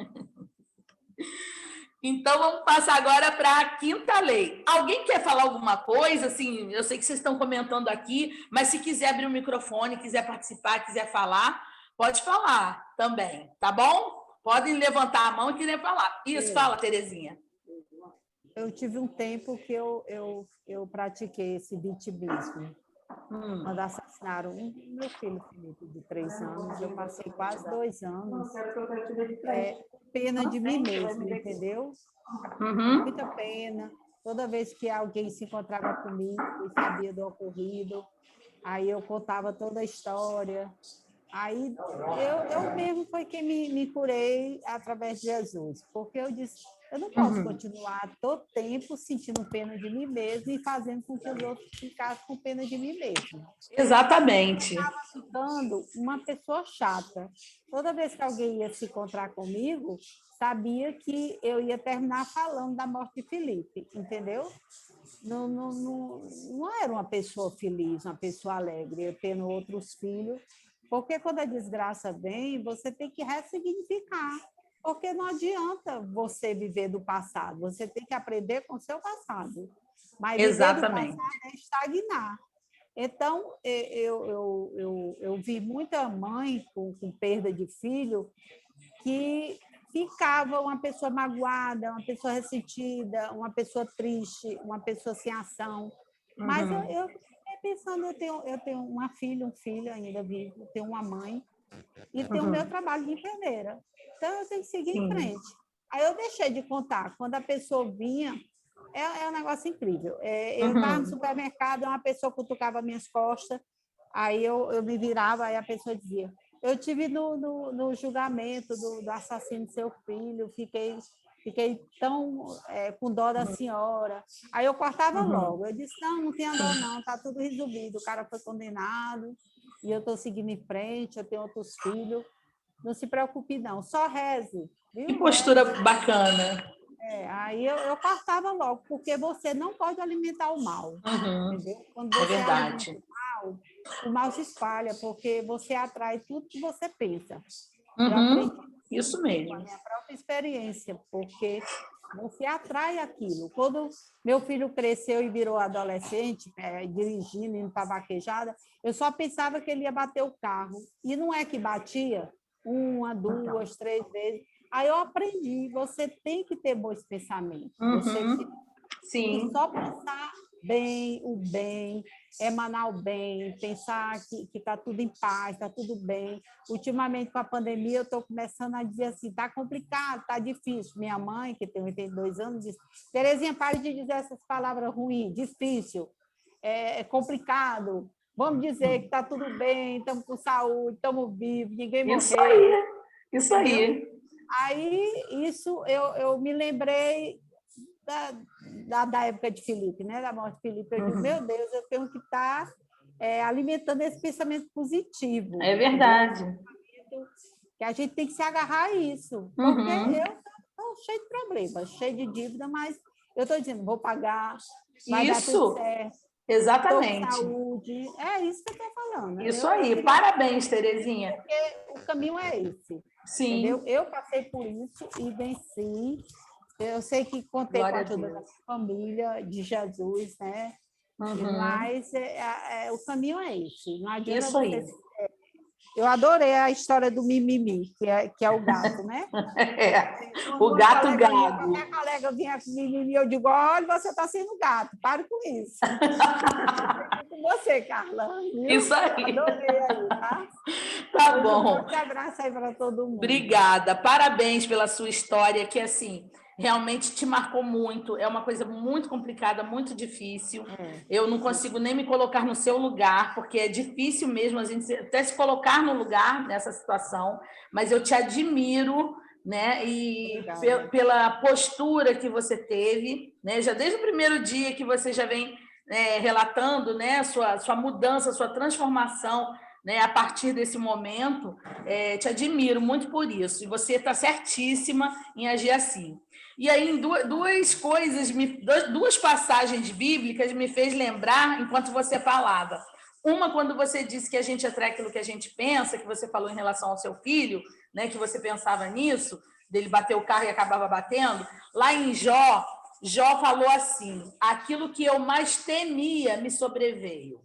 Então, vamos passar agora para a quinta lei. Alguém quer falar alguma coisa? Assim, eu sei que vocês estão comentando aqui, mas se quiser abrir o microfone, quiser participar, quiser falar, pode falar também, tá bom? Podem levantar a mão e querer falar. Isso, fala, Terezinha. Eu tive um tempo que eu pratiquei esse vitimismo. Quando assassinaram meu filho Felipe, de 3 anos, eu passei quase 2 anos pena de mim mesmo, entendeu? Muita pena. Toda vez que alguém se encontrava comigo e sabia do ocorrido, aí eu contava toda a história. Aí eu mesmo foi quem me curei através de Jesus, porque eu disse, eu não posso continuar todo tempo sentindo pena de mim mesma e fazendo com que os outros ficassem com pena de mim mesma. Exatamente. Eu estava ficando uma pessoa chata. Toda vez que alguém ia se encontrar comigo, sabia que eu ia terminar falando da morte de Felipe, entendeu? Não era uma pessoa feliz, uma pessoa alegre, eu tendo outros filhos, porque quando a desgraça vem, você tem que ressignificar, porque não adianta você viver do passado, você tem que aprender com o seu passado, mas viver do Exatamente. passado é estagnar. Então, eu vi muita mãe com perda de filho que ficava uma pessoa magoada, uma pessoa ressentida, uma pessoa triste, uma pessoa sem ação. Mas eu fiquei pensando, eu tenho uma filha, um filho ainda vivo, tenho uma mãe e tenho o meu trabalho de enfermeira. Então, eu tenho que seguir em frente. Aí eu deixei de contar. Quando a pessoa vinha, é um negócio incrível. Eu estava no supermercado, uma pessoa cutucava minhas costas, aí eu me virava, aí a pessoa dizia, eu tive no julgamento do assassino do seu filho, fiquei tão com dó da senhora. Aí eu cortava logo. Eu disse, não tenha dó não, está tudo resolvido. O cara foi condenado e eu estou seguindo em frente, eu tenho outros filhos. Não se preocupe não, só reze. Viu? Que postura bacana. Aí eu cortava logo, porque você não pode alimentar o mal. Entendeu? Quando você verdade. alimenta o mal se espalha, porque você atrai tudo que você pensa. Eu aprendi Isso mesmo. com a minha própria experiência, porque você atrai aquilo. Quando meu filho cresceu e virou adolescente, dirigindo, indo para a vaquejada, eu só pensava que ele ia bater o carro. E não é que batia 1, 2, 3 vezes. Aí eu aprendi, você tem que ter bons pensamentos. Você tem que só pensar bem, o bem, emanar o bem, pensar que está tudo em paz, está tudo bem. Ultimamente, com a pandemia, eu estou começando a dizer assim, está complicado, está difícil. Minha mãe, que tem 82 anos, disse, Terezinha, pare de dizer essas palavras ruins, difícil, é complicado. Vamos dizer que está tudo bem, estamos com saúde, estamos vivos, ninguém morreu. Isso aí. Aí, isso, eu me lembrei da época de Felipe, né? Da morte de Felipe. Eu digo, meu Deus, eu tenho que estar alimentando esse pensamento positivo. É verdade. Que a gente tem que se agarrar a isso. Porque eu estou cheio de problemas, cheio de dívida, mas eu estou dizendo, vou pagar, vai dar tudo certo. Exatamente. Com saúde. É isso que eu estou falando. Isso aí. Parabéns, Terezinha. Porque o caminho é esse. Sim. Entendeu? Eu passei por isso e venci. Eu sei que contei com a ajuda da família, de Jesus, né? Mas o caminho é esse. Não adianta isso aí. Eu adorei a história do mimimi, que é o gato, né? O gato gado. Qualquer colega vinha com mimimi, eu digo, olha, você está sendo gato, pare com isso. Com você, Carla. Viu? Isso aí. Adorei aí, tá? Tá bom. Um forte abraço aí para todo mundo. Obrigada. Parabéns pela sua história, que, assim, realmente te marcou muito. É uma coisa muito complicada, muito difícil. Eu não consigo nem me colocar no seu lugar, porque é difícil mesmo a gente até se colocar no lugar nessa situação, mas eu te admiro, né? E pela postura que você teve, né? Já desde o primeiro dia que você já vem relatando, né? Sua mudança, sua transformação, né, a partir desse momento, te admiro muito por isso. E você está certíssima em agir assim. E aí, duas passagens bíblicas me fez lembrar enquanto você falava. Uma, quando você disse que a gente atrai aquilo que a gente pensa, que você falou em relação ao seu filho, né, que você pensava nisso, dele bater o carro e acabava batendo. Lá em Jó falou assim, aquilo que eu mais temia me sobreveio.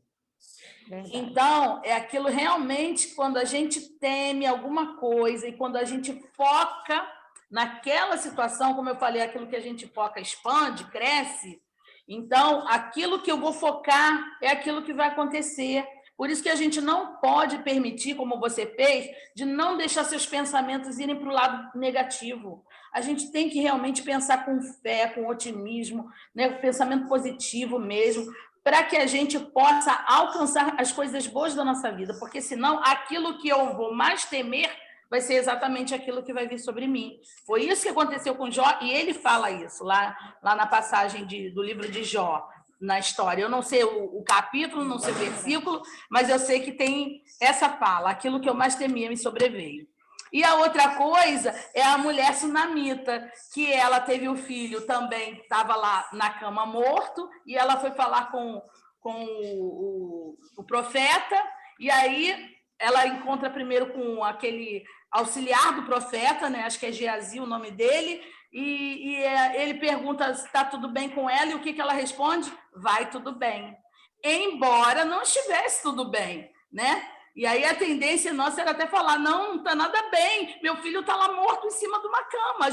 Verdade. Então, é aquilo realmente, quando a gente teme alguma coisa e quando a gente foca naquela situação, como eu falei, aquilo que a gente foca expande, cresce. Então, aquilo que eu vou focar é aquilo que vai acontecer. Por isso que a gente não pode permitir, como você fez, de não deixar seus pensamentos irem para o lado negativo. A gente tem que realmente pensar com fé, com otimismo, né? Pensamento positivo mesmo, para que a gente possa alcançar as coisas boas da nossa vida, porque senão aquilo que eu vou mais temer vai ser exatamente aquilo que vai vir sobre mim. Foi isso que aconteceu com Jó, e ele fala isso lá na passagem do livro de Jó, na história. Eu não sei o capítulo, não sei o versículo, mas eu sei que tem essa fala, aquilo que eu mais temia me sobreveio. E a outra coisa é a mulher sunamita, que ela teve o filho também, estava lá na cama morto, e ela foi falar com o profeta, e aí ela encontra primeiro com aquele auxiliar do profeta, né? Acho que é Geazi o nome dele, e ele pergunta se está tudo bem com ela, e o que ela responde? Vai tudo bem. Embora não estivesse tudo bem, né? E aí a tendência nossa era até falar, não está nada bem, meu filho está lá morto em cima de uma cama.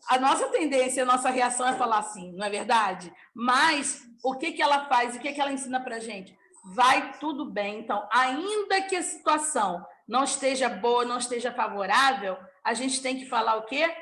A nossa tendência, a nossa reação é falar assim, não é verdade? Mas o que ela faz, o que ela ensina para a gente? Vai tudo bem. Então, ainda que a situação não esteja boa, não esteja favorável, a gente tem que falar o quê?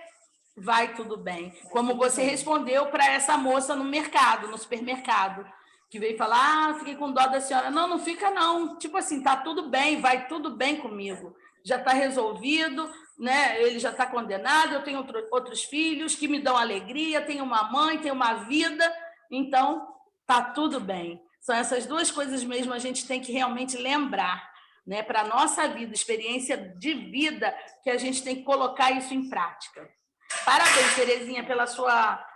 Vai tudo bem. Como você respondeu para essa moça no mercado, no supermercado, que veio falar, fiquei com dó da senhora. Não, não fica não. Tipo assim, tá tudo bem, vai tudo bem comigo. Já está resolvido, né? Ele já está condenado, eu tenho outros filhos que me dão alegria, tenho uma mãe, tenho uma vida, então tá tudo bem. São essas duas coisas mesmo a gente tem que realmente lembrar, né? Para a nossa vida, experiência de vida, que a gente tem que colocar isso em prática. Parabéns, Terezinha, pela sua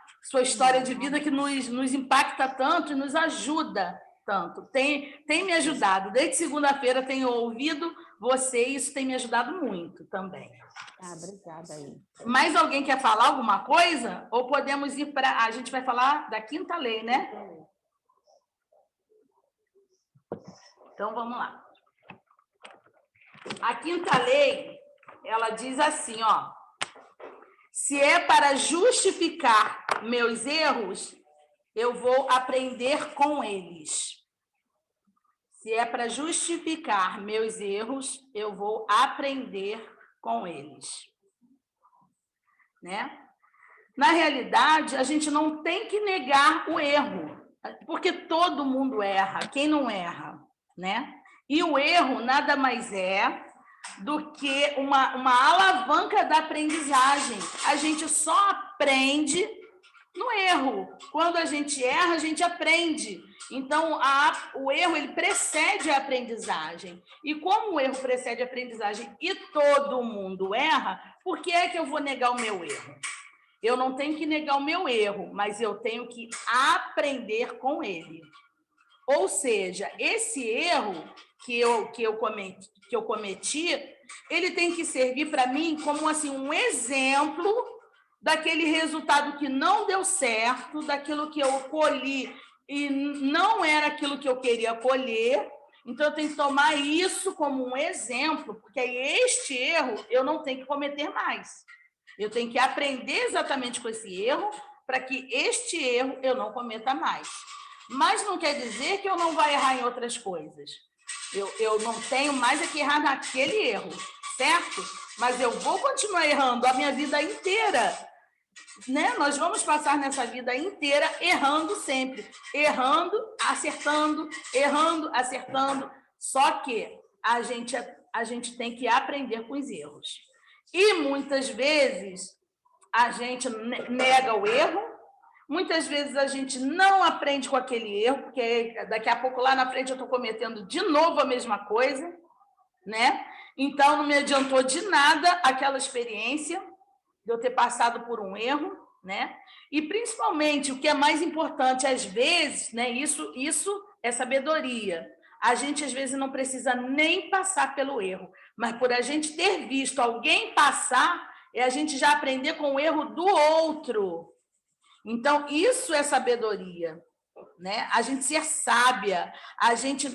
história de vida que nos impacta tanto e nos ajuda tanto. Tem me ajudado. Desde segunda-feira tenho ouvido você e isso tem me ajudado muito também. Obrigada aí. Mais alguém quer falar alguma coisa? Ou podemos ir para... A gente vai falar da quinta lei, né? Então, vamos lá. A quinta lei, ela diz assim, ó. Se é para justificar meus erros, eu vou aprender com eles. Se é para justificar meus erros, eu vou aprender com eles. Né? Na realidade, a gente não tem que negar o erro, porque todo mundo erra, quem não erra, né? E o erro nada mais é do que uma alavanca da aprendizagem. A gente só aprende no erro. Quando a gente erra, a gente aprende. Então, o erro ele precede a aprendizagem. E como o erro precede a aprendizagem e todo mundo erra, por que é que eu vou negar o meu erro? Eu não tenho que negar o meu erro, mas eu tenho que aprender com ele. Ou seja, esse erro que eu cometi, ele tem que servir para mim como assim, um exemplo daquele resultado que não deu certo, daquilo que eu colhi e não era aquilo que eu queria colher. Então, eu tenho que tomar isso como um exemplo, porque aí este erro eu não tenho que cometer mais. Eu tenho que aprender exatamente com esse erro para que este erro eu não cometa mais. Mas não quer dizer que eu não vá errar em outras coisas. Eu não tenho mais que errar naquele erro, certo? Mas eu vou continuar errando a minha vida inteira. Né? Nós vamos passar nessa vida inteira errando sempre. Errando, acertando, errando, acertando. Só que a gente tem que aprender com os erros. E muitas vezes a gente nega o erro, muitas vezes a gente não aprende com aquele erro, porque daqui a pouco lá na frente eu estou cometendo de novo a mesma coisa, né? Então não me adiantou de nada aquela experiência de eu ter passado por um erro, né? E principalmente o que é mais importante às vezes, né? Isso é sabedoria. A gente às vezes não precisa nem passar pelo erro, mas por a gente ter visto alguém passar, é a gente já aprender com o erro do outro. Então, isso é sabedoria, né? A gente ser sábia, a gente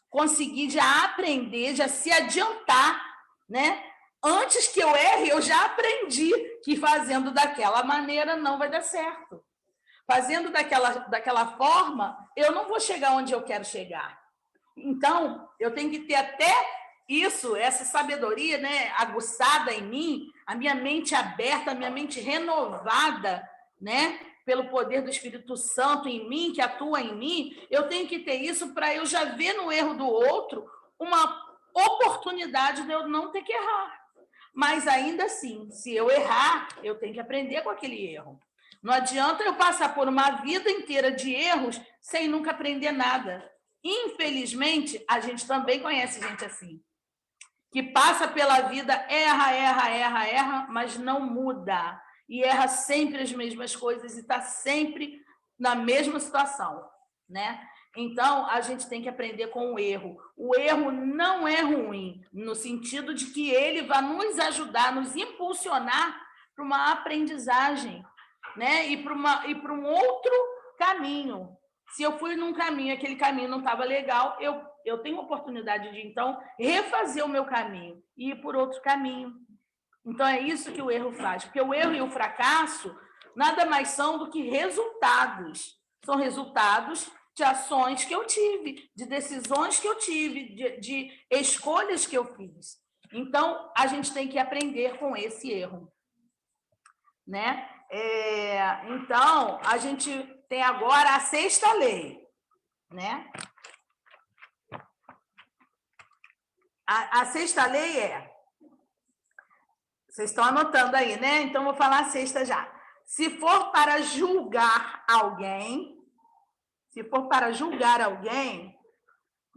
conseguir já aprender, já se adiantar, né? Antes que eu erre, eu já aprendi que fazendo daquela maneira não vai dar certo. Fazendo daquela forma, eu não vou chegar onde eu quero chegar. Então, eu tenho que ter até isso, essa sabedoria, né, aguçada em mim, a minha mente aberta, a minha mente renovada, né, pelo poder do Espírito Santo em mim, que atua em mim, eu tenho que ter isso para eu já ver no erro do outro uma oportunidade de eu não ter que errar. Mas ainda assim, se eu errar, eu tenho que aprender com aquele erro. Não adianta eu passar por uma vida inteira de erros sem nunca aprender nada. Infelizmente, a gente também conhece gente assim, que passa pela vida, erra, mas não muda. E erra sempre as mesmas coisas e está sempre na mesma situação, né? Então, a gente tem que aprender com o erro. O erro não é ruim, no sentido de que ele vai nos ajudar, nos impulsionar para uma aprendizagem, né? E para um outro caminho. Se eu fui num caminho, aquele caminho não estava legal, eu tenho a oportunidade de, então, refazer o meu caminho e ir por outro caminho. Então, é isso que o erro faz. Porque o erro e o fracasso nada mais são do que resultados. São resultados de ações que eu tive, de decisões que eu tive, de escolhas que eu fiz. Então, a gente tem que aprender com esse erro, né? Então, a gente tem agora a 6ª lei, né? A 6ª lei é... Vocês estão anotando aí, né? Então, vou falar a 6ª já. Se for para julgar alguém,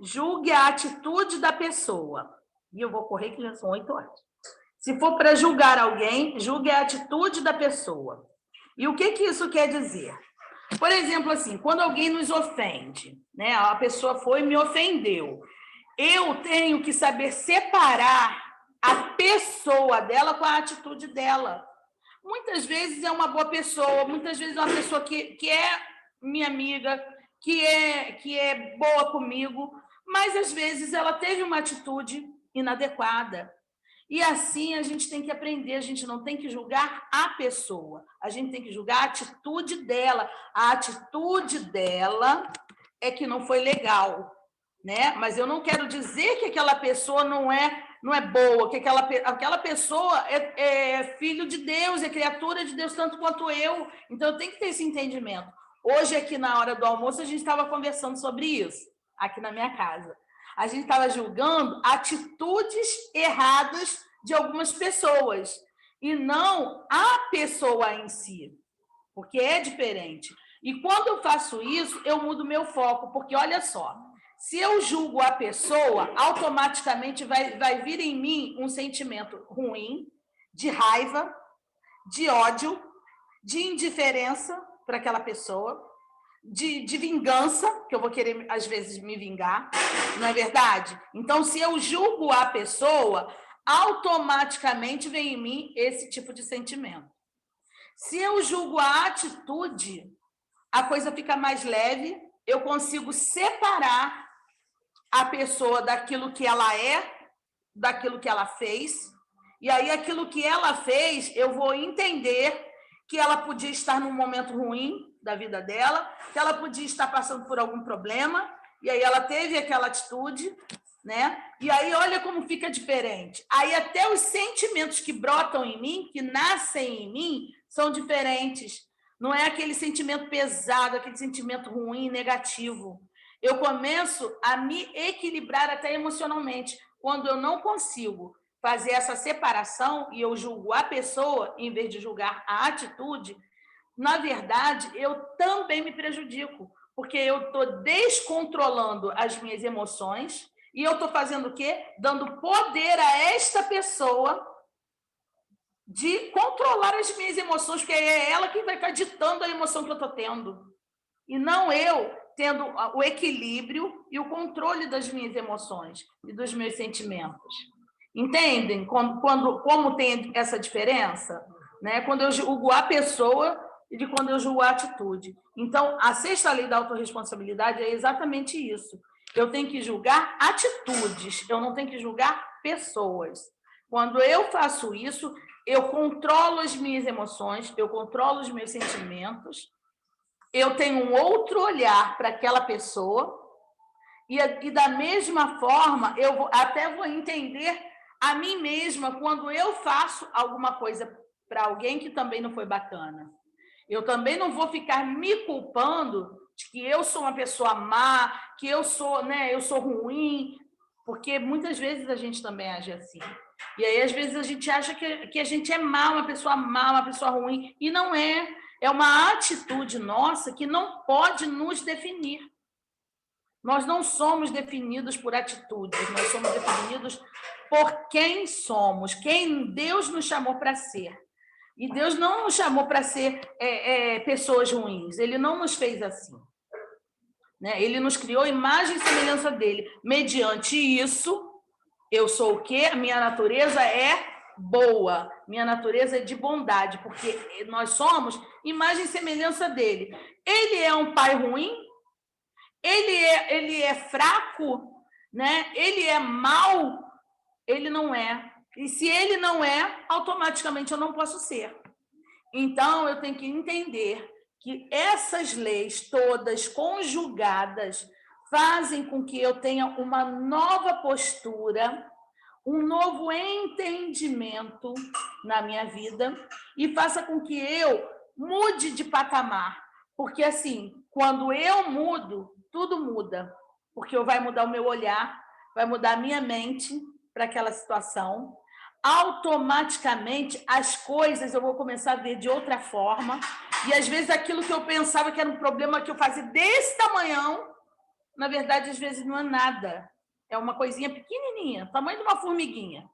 julgue a atitude da pessoa. E eu vou correr que já são 8 horas. Se for para julgar alguém, julgue a atitude da pessoa. E o que isso quer dizer? Por exemplo, assim, quando alguém nos ofende, né? A pessoa foi e me ofendeu. Eu tenho que saber separar a pessoa dela com a atitude dela. Muitas vezes é uma boa pessoa, muitas vezes é uma pessoa que é minha amiga, que é boa comigo, mas às vezes ela teve uma atitude inadequada. E assim a gente tem que aprender, a gente não tem que julgar a pessoa, a gente tem que julgar a atitude dela. A atitude dela é que não foi legal, né? Mas eu não quero dizer que aquela pessoa não é boa, que aquela pessoa é filho de Deus, é criatura de Deus tanto quanto eu. Então, eu tenho que ter esse entendimento. Hoje, aqui na hora do almoço, a gente estava conversando sobre isso, aqui na minha casa. A gente estava julgando atitudes erradas de algumas pessoas, e não a pessoa em si, porque é diferente. E quando eu faço isso, eu mudo meu foco, porque, olha só, se eu julgo a pessoa, automaticamente vai vir em mim um sentimento ruim, de raiva, de ódio, de indiferença para aquela pessoa, de vingança, que eu vou querer, às vezes, me vingar, não é verdade? Então, se eu julgo a pessoa, automaticamente vem em mim esse tipo de sentimento. Se eu julgo a atitude, a coisa fica mais leve, eu consigo separar a pessoa daquilo que ela é, daquilo que ela fez, e aí aquilo que ela fez, eu vou entender que ela podia estar num momento ruim da vida dela, que ela podia estar passando por algum problema, e aí ela teve aquela atitude, né? E aí olha como fica diferente. Aí até os sentimentos que brotam em mim, que nascem em mim, são diferentes. Não é aquele sentimento pesado, aquele sentimento ruim, negativo. Eu começo a me equilibrar até emocionalmente. Quando eu não consigo fazer essa separação e eu julgo a pessoa, em vez de julgar a atitude, na verdade, eu também me prejudico, porque eu estou descontrolando as minhas emoções e eu estou fazendo o quê? Dando poder a esta pessoa de controlar as minhas emoções, porque é ela que vai estar ditando a emoção que eu estou tendo, e não eu tendo o equilíbrio e o controle das minhas emoções e dos meus sentimentos. Entendem como tem essa diferença? Né? Quando eu julgo a pessoa e de quando eu julgo a atitude. Então, a 6ª lei da autorresponsabilidade é exatamente isso. Eu tenho que julgar atitudes, eu não tenho que julgar pessoas. Quando eu faço isso, eu controlo as minhas emoções, eu controlo os meus sentimentos, eu tenho um outro olhar para aquela pessoa, e da mesma forma, eu até vou entender a mim mesma quando eu faço alguma coisa para alguém que também não foi bacana. Eu também não vou ficar me culpando de que eu sou uma pessoa má, que eu sou, né, eu sou ruim, porque muitas vezes a gente também age assim. E aí, às vezes, a gente acha que a gente é má, uma pessoa ruim, e não é. É uma atitude nossa que não pode nos definir. Nós não somos definidos por atitudes, nós somos definidos por quem somos, quem Deus nos chamou para ser. E Deus não nos chamou para ser pessoas ruins, Ele não nos fez assim. Né? Ele nos criou imagem e semelhança dele. Mediante isso, eu sou o quê? A minha natureza é boa, minha natureza é de bondade, porque nós somos imagem e semelhança dele. Ele é um pai ruim? Ele é fraco? Né? Ele é mau? Ele não é. E se ele não é, automaticamente eu não posso ser. Então, eu tenho que entender que essas leis todas conjugadas fazem com que eu tenha uma nova postura, um novo entendimento na minha vida e faça com que eu mude de patamar. Porque, assim, quando eu mudo, tudo muda. Porque vai mudar o meu olhar, vai mudar a minha mente para aquela situação. Automaticamente, as coisas eu vou começar a ver de outra forma. E, às vezes, aquilo que eu pensava que era um problema que eu fazia desse tamanhão, na verdade, às vezes, não é nada. É uma coisinha pequenininha, tamanho de uma formiguinha.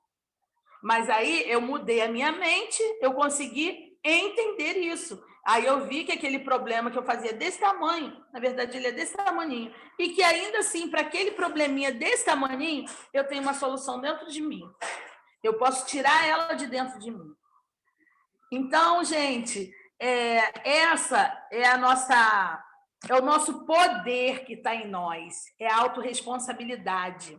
Mas aí eu mudei a minha mente, eu consegui entender isso. Aí eu vi que aquele problema que eu fazia desse tamanho, na verdade, ele é desse tamaninho. E que ainda assim, para aquele probleminha desse tamaninho, eu tenho uma solução dentro de mim. Eu posso tirar ela de dentro de mim. Então, gente, essa é a nossa... É o nosso poder que está em nós, é a autorresponsabilidade,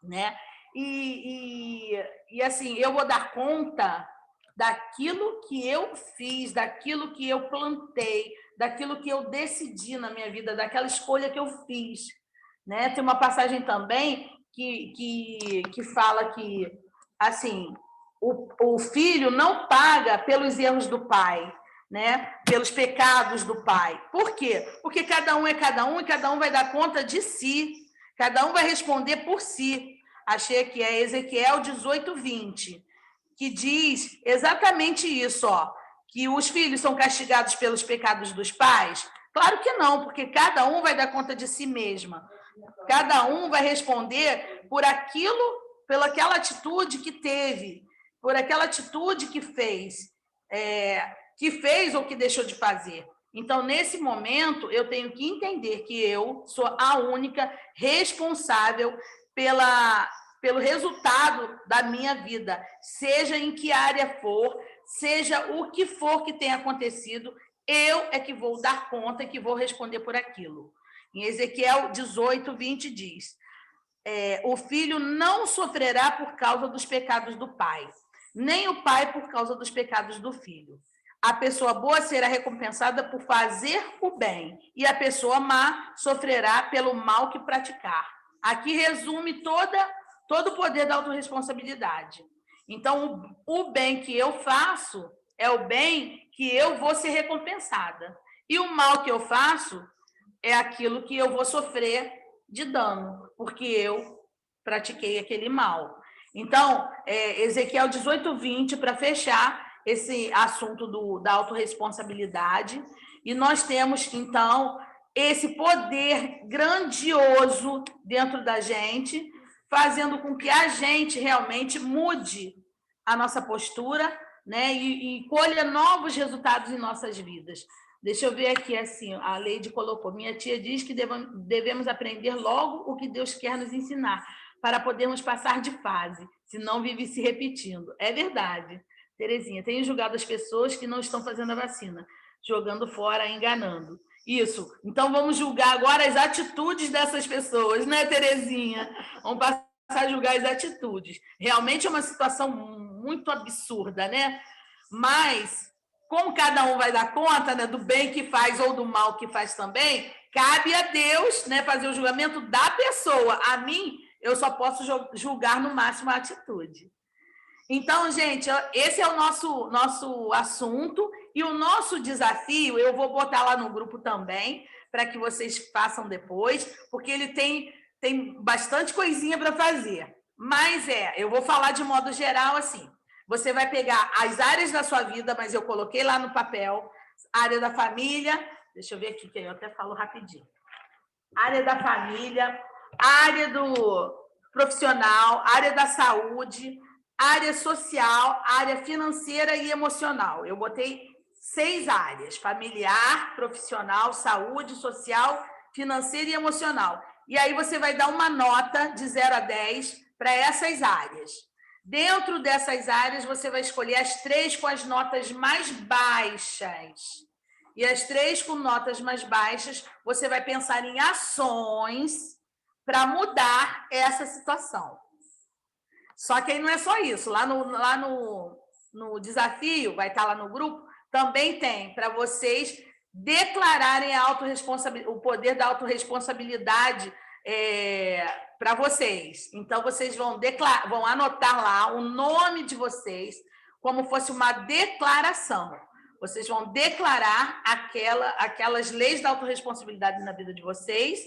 né? E assim, eu vou dar conta daquilo que eu fiz, daquilo que eu plantei, daquilo que eu decidi na minha vida, daquela escolha que eu fiz, né? Tem uma passagem também que fala que, assim, o filho não paga pelos erros do pai, né? Pelos pecados do pai. Por quê? Porque cada um é cada um e cada um vai dar conta de si. Cada um vai responder por si. Achei que é Ezequiel 18:20, que diz exatamente isso, ó, que os filhos são castigados pelos pecados dos pais. Claro que não, porque cada um vai dar conta de si mesma. Cada um vai responder por aquilo, pelaquela atitude que teve, por aquela atitude que fez ou que deixou de fazer. Então, nesse momento, eu tenho que entender que eu sou a única responsável pelo resultado da minha vida, seja em que área for, seja o que for que tenha acontecido, eu é que vou dar conta e que vou responder por aquilo. Em Ezequiel 18:20 diz: o filho não sofrerá por causa dos pecados do pai, nem o pai por causa dos pecados do filho. A pessoa boa será recompensada por fazer o bem, e a pessoa má sofrerá pelo mal que praticar. Aqui resume todo o poder da autorresponsabilidade. Então, o bem que eu faço é o bem que eu vou ser recompensada. E o mal que eu faço é aquilo que eu vou sofrer de dano, porque eu pratiquei aquele mal. Então, Ezequiel 18:20, para fechar esse assunto da autorresponsabilidade, e nós temos, então, esse poder grandioso dentro da gente, fazendo com que a gente realmente mude a nossa postura, né, e colha novos resultados em nossas vidas. Deixa eu ver aqui, assim, a Leide colocou: minha tia diz que devemos aprender logo o que Deus quer nos ensinar, para podermos passar de fase, senão vive se repetindo. É verdade. Terezinha, tenho julgado as pessoas que não estão fazendo a vacina, jogando fora, enganando. Isso. Então, vamos julgar agora as atitudes dessas pessoas, né, Terezinha? Vamos passar a julgar as atitudes. Realmente é uma situação muito absurda, né? Mas, como cada um vai dar conta, né, do bem que faz ou do mal que faz também, cabe a Deus, né, fazer o julgamento da pessoa. A mim, eu só posso julgar no máximo a atitude. Então, gente, esse é o nosso assunto e o nosso desafio, eu vou botar lá no grupo também, para que vocês façam depois, porque ele tem bastante coisinha para fazer. Mas eu vou falar de modo geral assim. Você vai pegar as áreas da sua vida, mas eu coloquei lá no papel, área da família, deixa eu ver aqui, que eu até falo rapidinho. Área da família, área do profissional, área da saúde, área social, área financeira e emocional. Eu botei 6 áreas: familiar, profissional, saúde, social, financeira e emocional. E aí você vai dar uma nota de 0 a 10 para essas áreas. Dentro dessas áreas, você vai escolher as 3 com as notas mais baixas. E as 3 com notas mais baixas, você vai pensar em ações para mudar essa situação. Só que aí não é só isso. Lá no desafio, vai estar lá no grupo, também tem para vocês declararem o poder da autorresponsabilidade para vocês. Então, vocês vão anotar lá o nome de vocês como fosse uma declaração. Vocês vão declarar aquelas leis da autorresponsabilidade na vida de vocês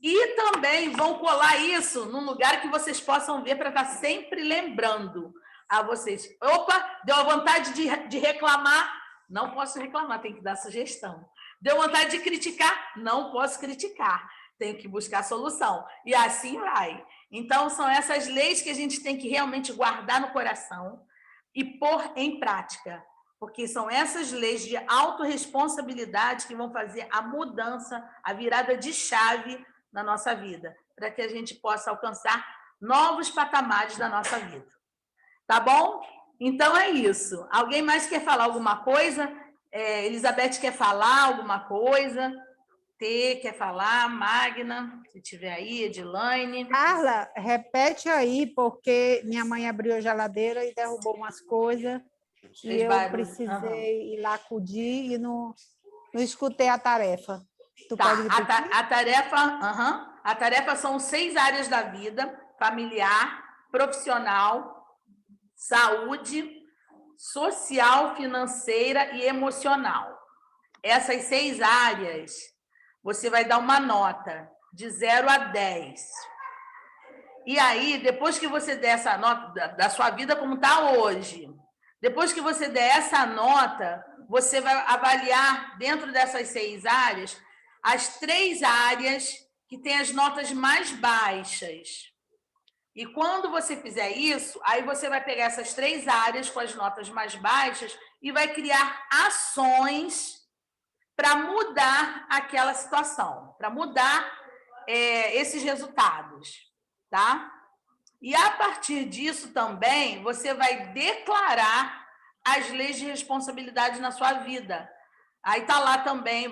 e também vão colar isso num lugar que vocês possam ver para estar sempre lembrando a vocês. Opa, deu a vontade de reclamar? Não posso reclamar, tem que dar sugestão. Deu vontade de criticar? Não posso criticar, tenho que buscar solução. E assim vai. Então, são essas leis que a gente tem que realmente guardar no coração e pôr em prática. Porque são essas leis de autorresponsabilidade que vão fazer a mudança, a virada de chave na nossa vida, para que a gente possa alcançar novos patamares da nossa vida. Tá bom? Então é isso. Alguém mais quer falar alguma coisa? Elizabeth quer falar alguma coisa? T quer falar? Magna, se tiver aí, Edilane. Carla, repete aí, porque minha mãe abriu a geladeira e derrubou umas coisas e eu precisei ir lá acudir e não escutei a tarefa. Tu pode repetir? A tarefa são 6 áreas da vida: familiar, profissional, saúde, social, financeira e emocional. Essas 6 áreas, você vai dar uma nota de 0 a 10. E aí, depois que você der essa nota da sua vida como está hoje, depois que você der essa nota, você vai avaliar dentro dessas 6 áreas as 3 áreas que têm as notas mais baixas. E quando você fizer isso, aí você vai pegar essas 3 áreas com as notas mais baixas e vai criar ações para mudar aquela situação, para mudar esses resultados, tá? E a partir disso também, você vai declarar as leis de responsabilidade na sua vida. Aí tá lá também,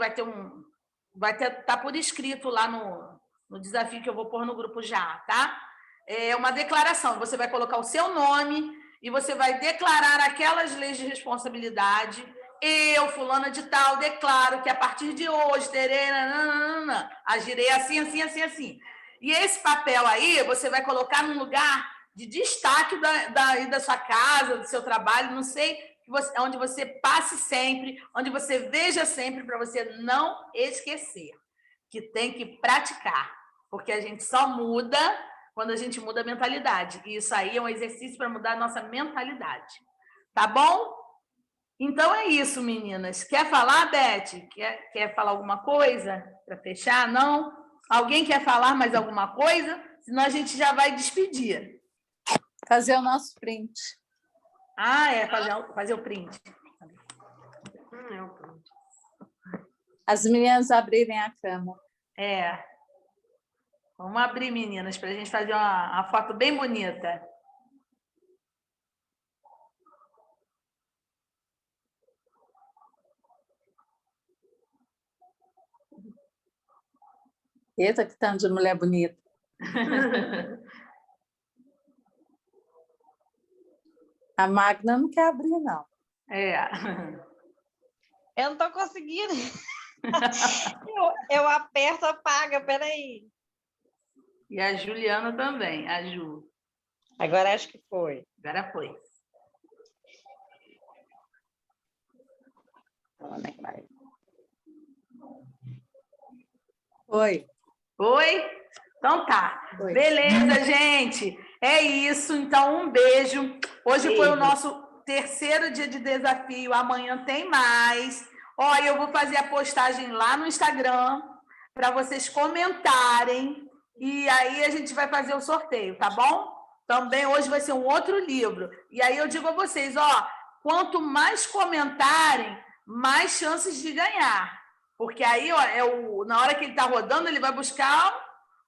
tá por escrito lá no desafio que eu vou pôr no grupo já, tá? É uma declaração, você vai colocar o seu nome e você vai declarar aquelas leis de responsabilidade. Eu, fulana de tal, declaro que a partir de hoje agirei assim, assim, assim, assim. E esse papel aí, você vai colocar num lugar de destaque da sua casa, do seu trabalho, não sei, onde você passe sempre, onde você veja sempre, para você não esquecer, que tem que praticar, porque a gente só muda quando a gente muda a mentalidade. E isso aí é um exercício para mudar a nossa mentalidade. Tá bom? Então é isso, meninas. Quer falar, Beth? Quer falar alguma coisa para fechar? Não? Alguém quer falar mais alguma coisa? Senão a gente já vai despedir. Fazer o nosso print. Fazer o print. As meninas abrirem a cama. Vamos abrir, meninas, para a gente fazer uma foto bem bonita. Eita, que tanto de mulher bonita. A Magna não quer abrir, não. Eu não estou conseguindo. eu aperto, apaga, peraí. E a Juliana também, a Ju. Agora acho que foi. Agora foi. Oi. Oi? Então tá. Oi. Beleza, gente. É isso. Então, um beijo. Hoje foi o nosso terceiro dia de desafio. Amanhã tem mais. Olha, eu vou fazer a postagem lá no Instagram para vocês comentarem. E aí a gente vai fazer o sorteio, tá bom? Também hoje vai ser um outro livro. E aí eu digo a vocês, ó, quanto mais comentarem, mais chances de ganhar. Porque aí, ó, na hora que ele está rodando, ele vai buscar,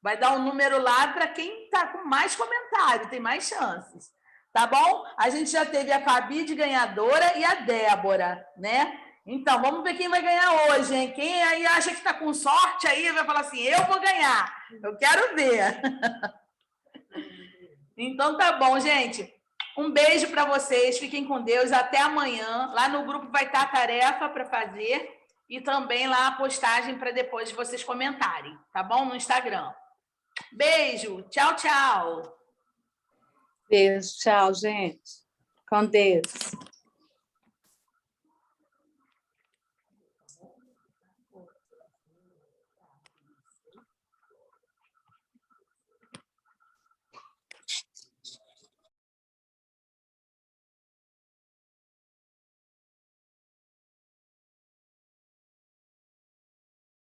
vai dar um número lá para quem está com mais comentário, tem mais chances. Tá bom? A gente já teve a Fabi de ganhadora e a Débora, né? Então, vamos ver quem vai ganhar hoje, hein? Quem aí acha que está com sorte aí vai falar assim, eu vou ganhar. Eu quero ver. Então, tá bom, gente. Um beijo para vocês. Fiquem com Deus. Até amanhã. Lá no grupo vai estar a tarefa para fazer e também lá a postagem para depois vocês comentarem, tá bom? No Instagram. Beijo. Tchau, tchau. Beijo. Tchau, gente. Com Deus.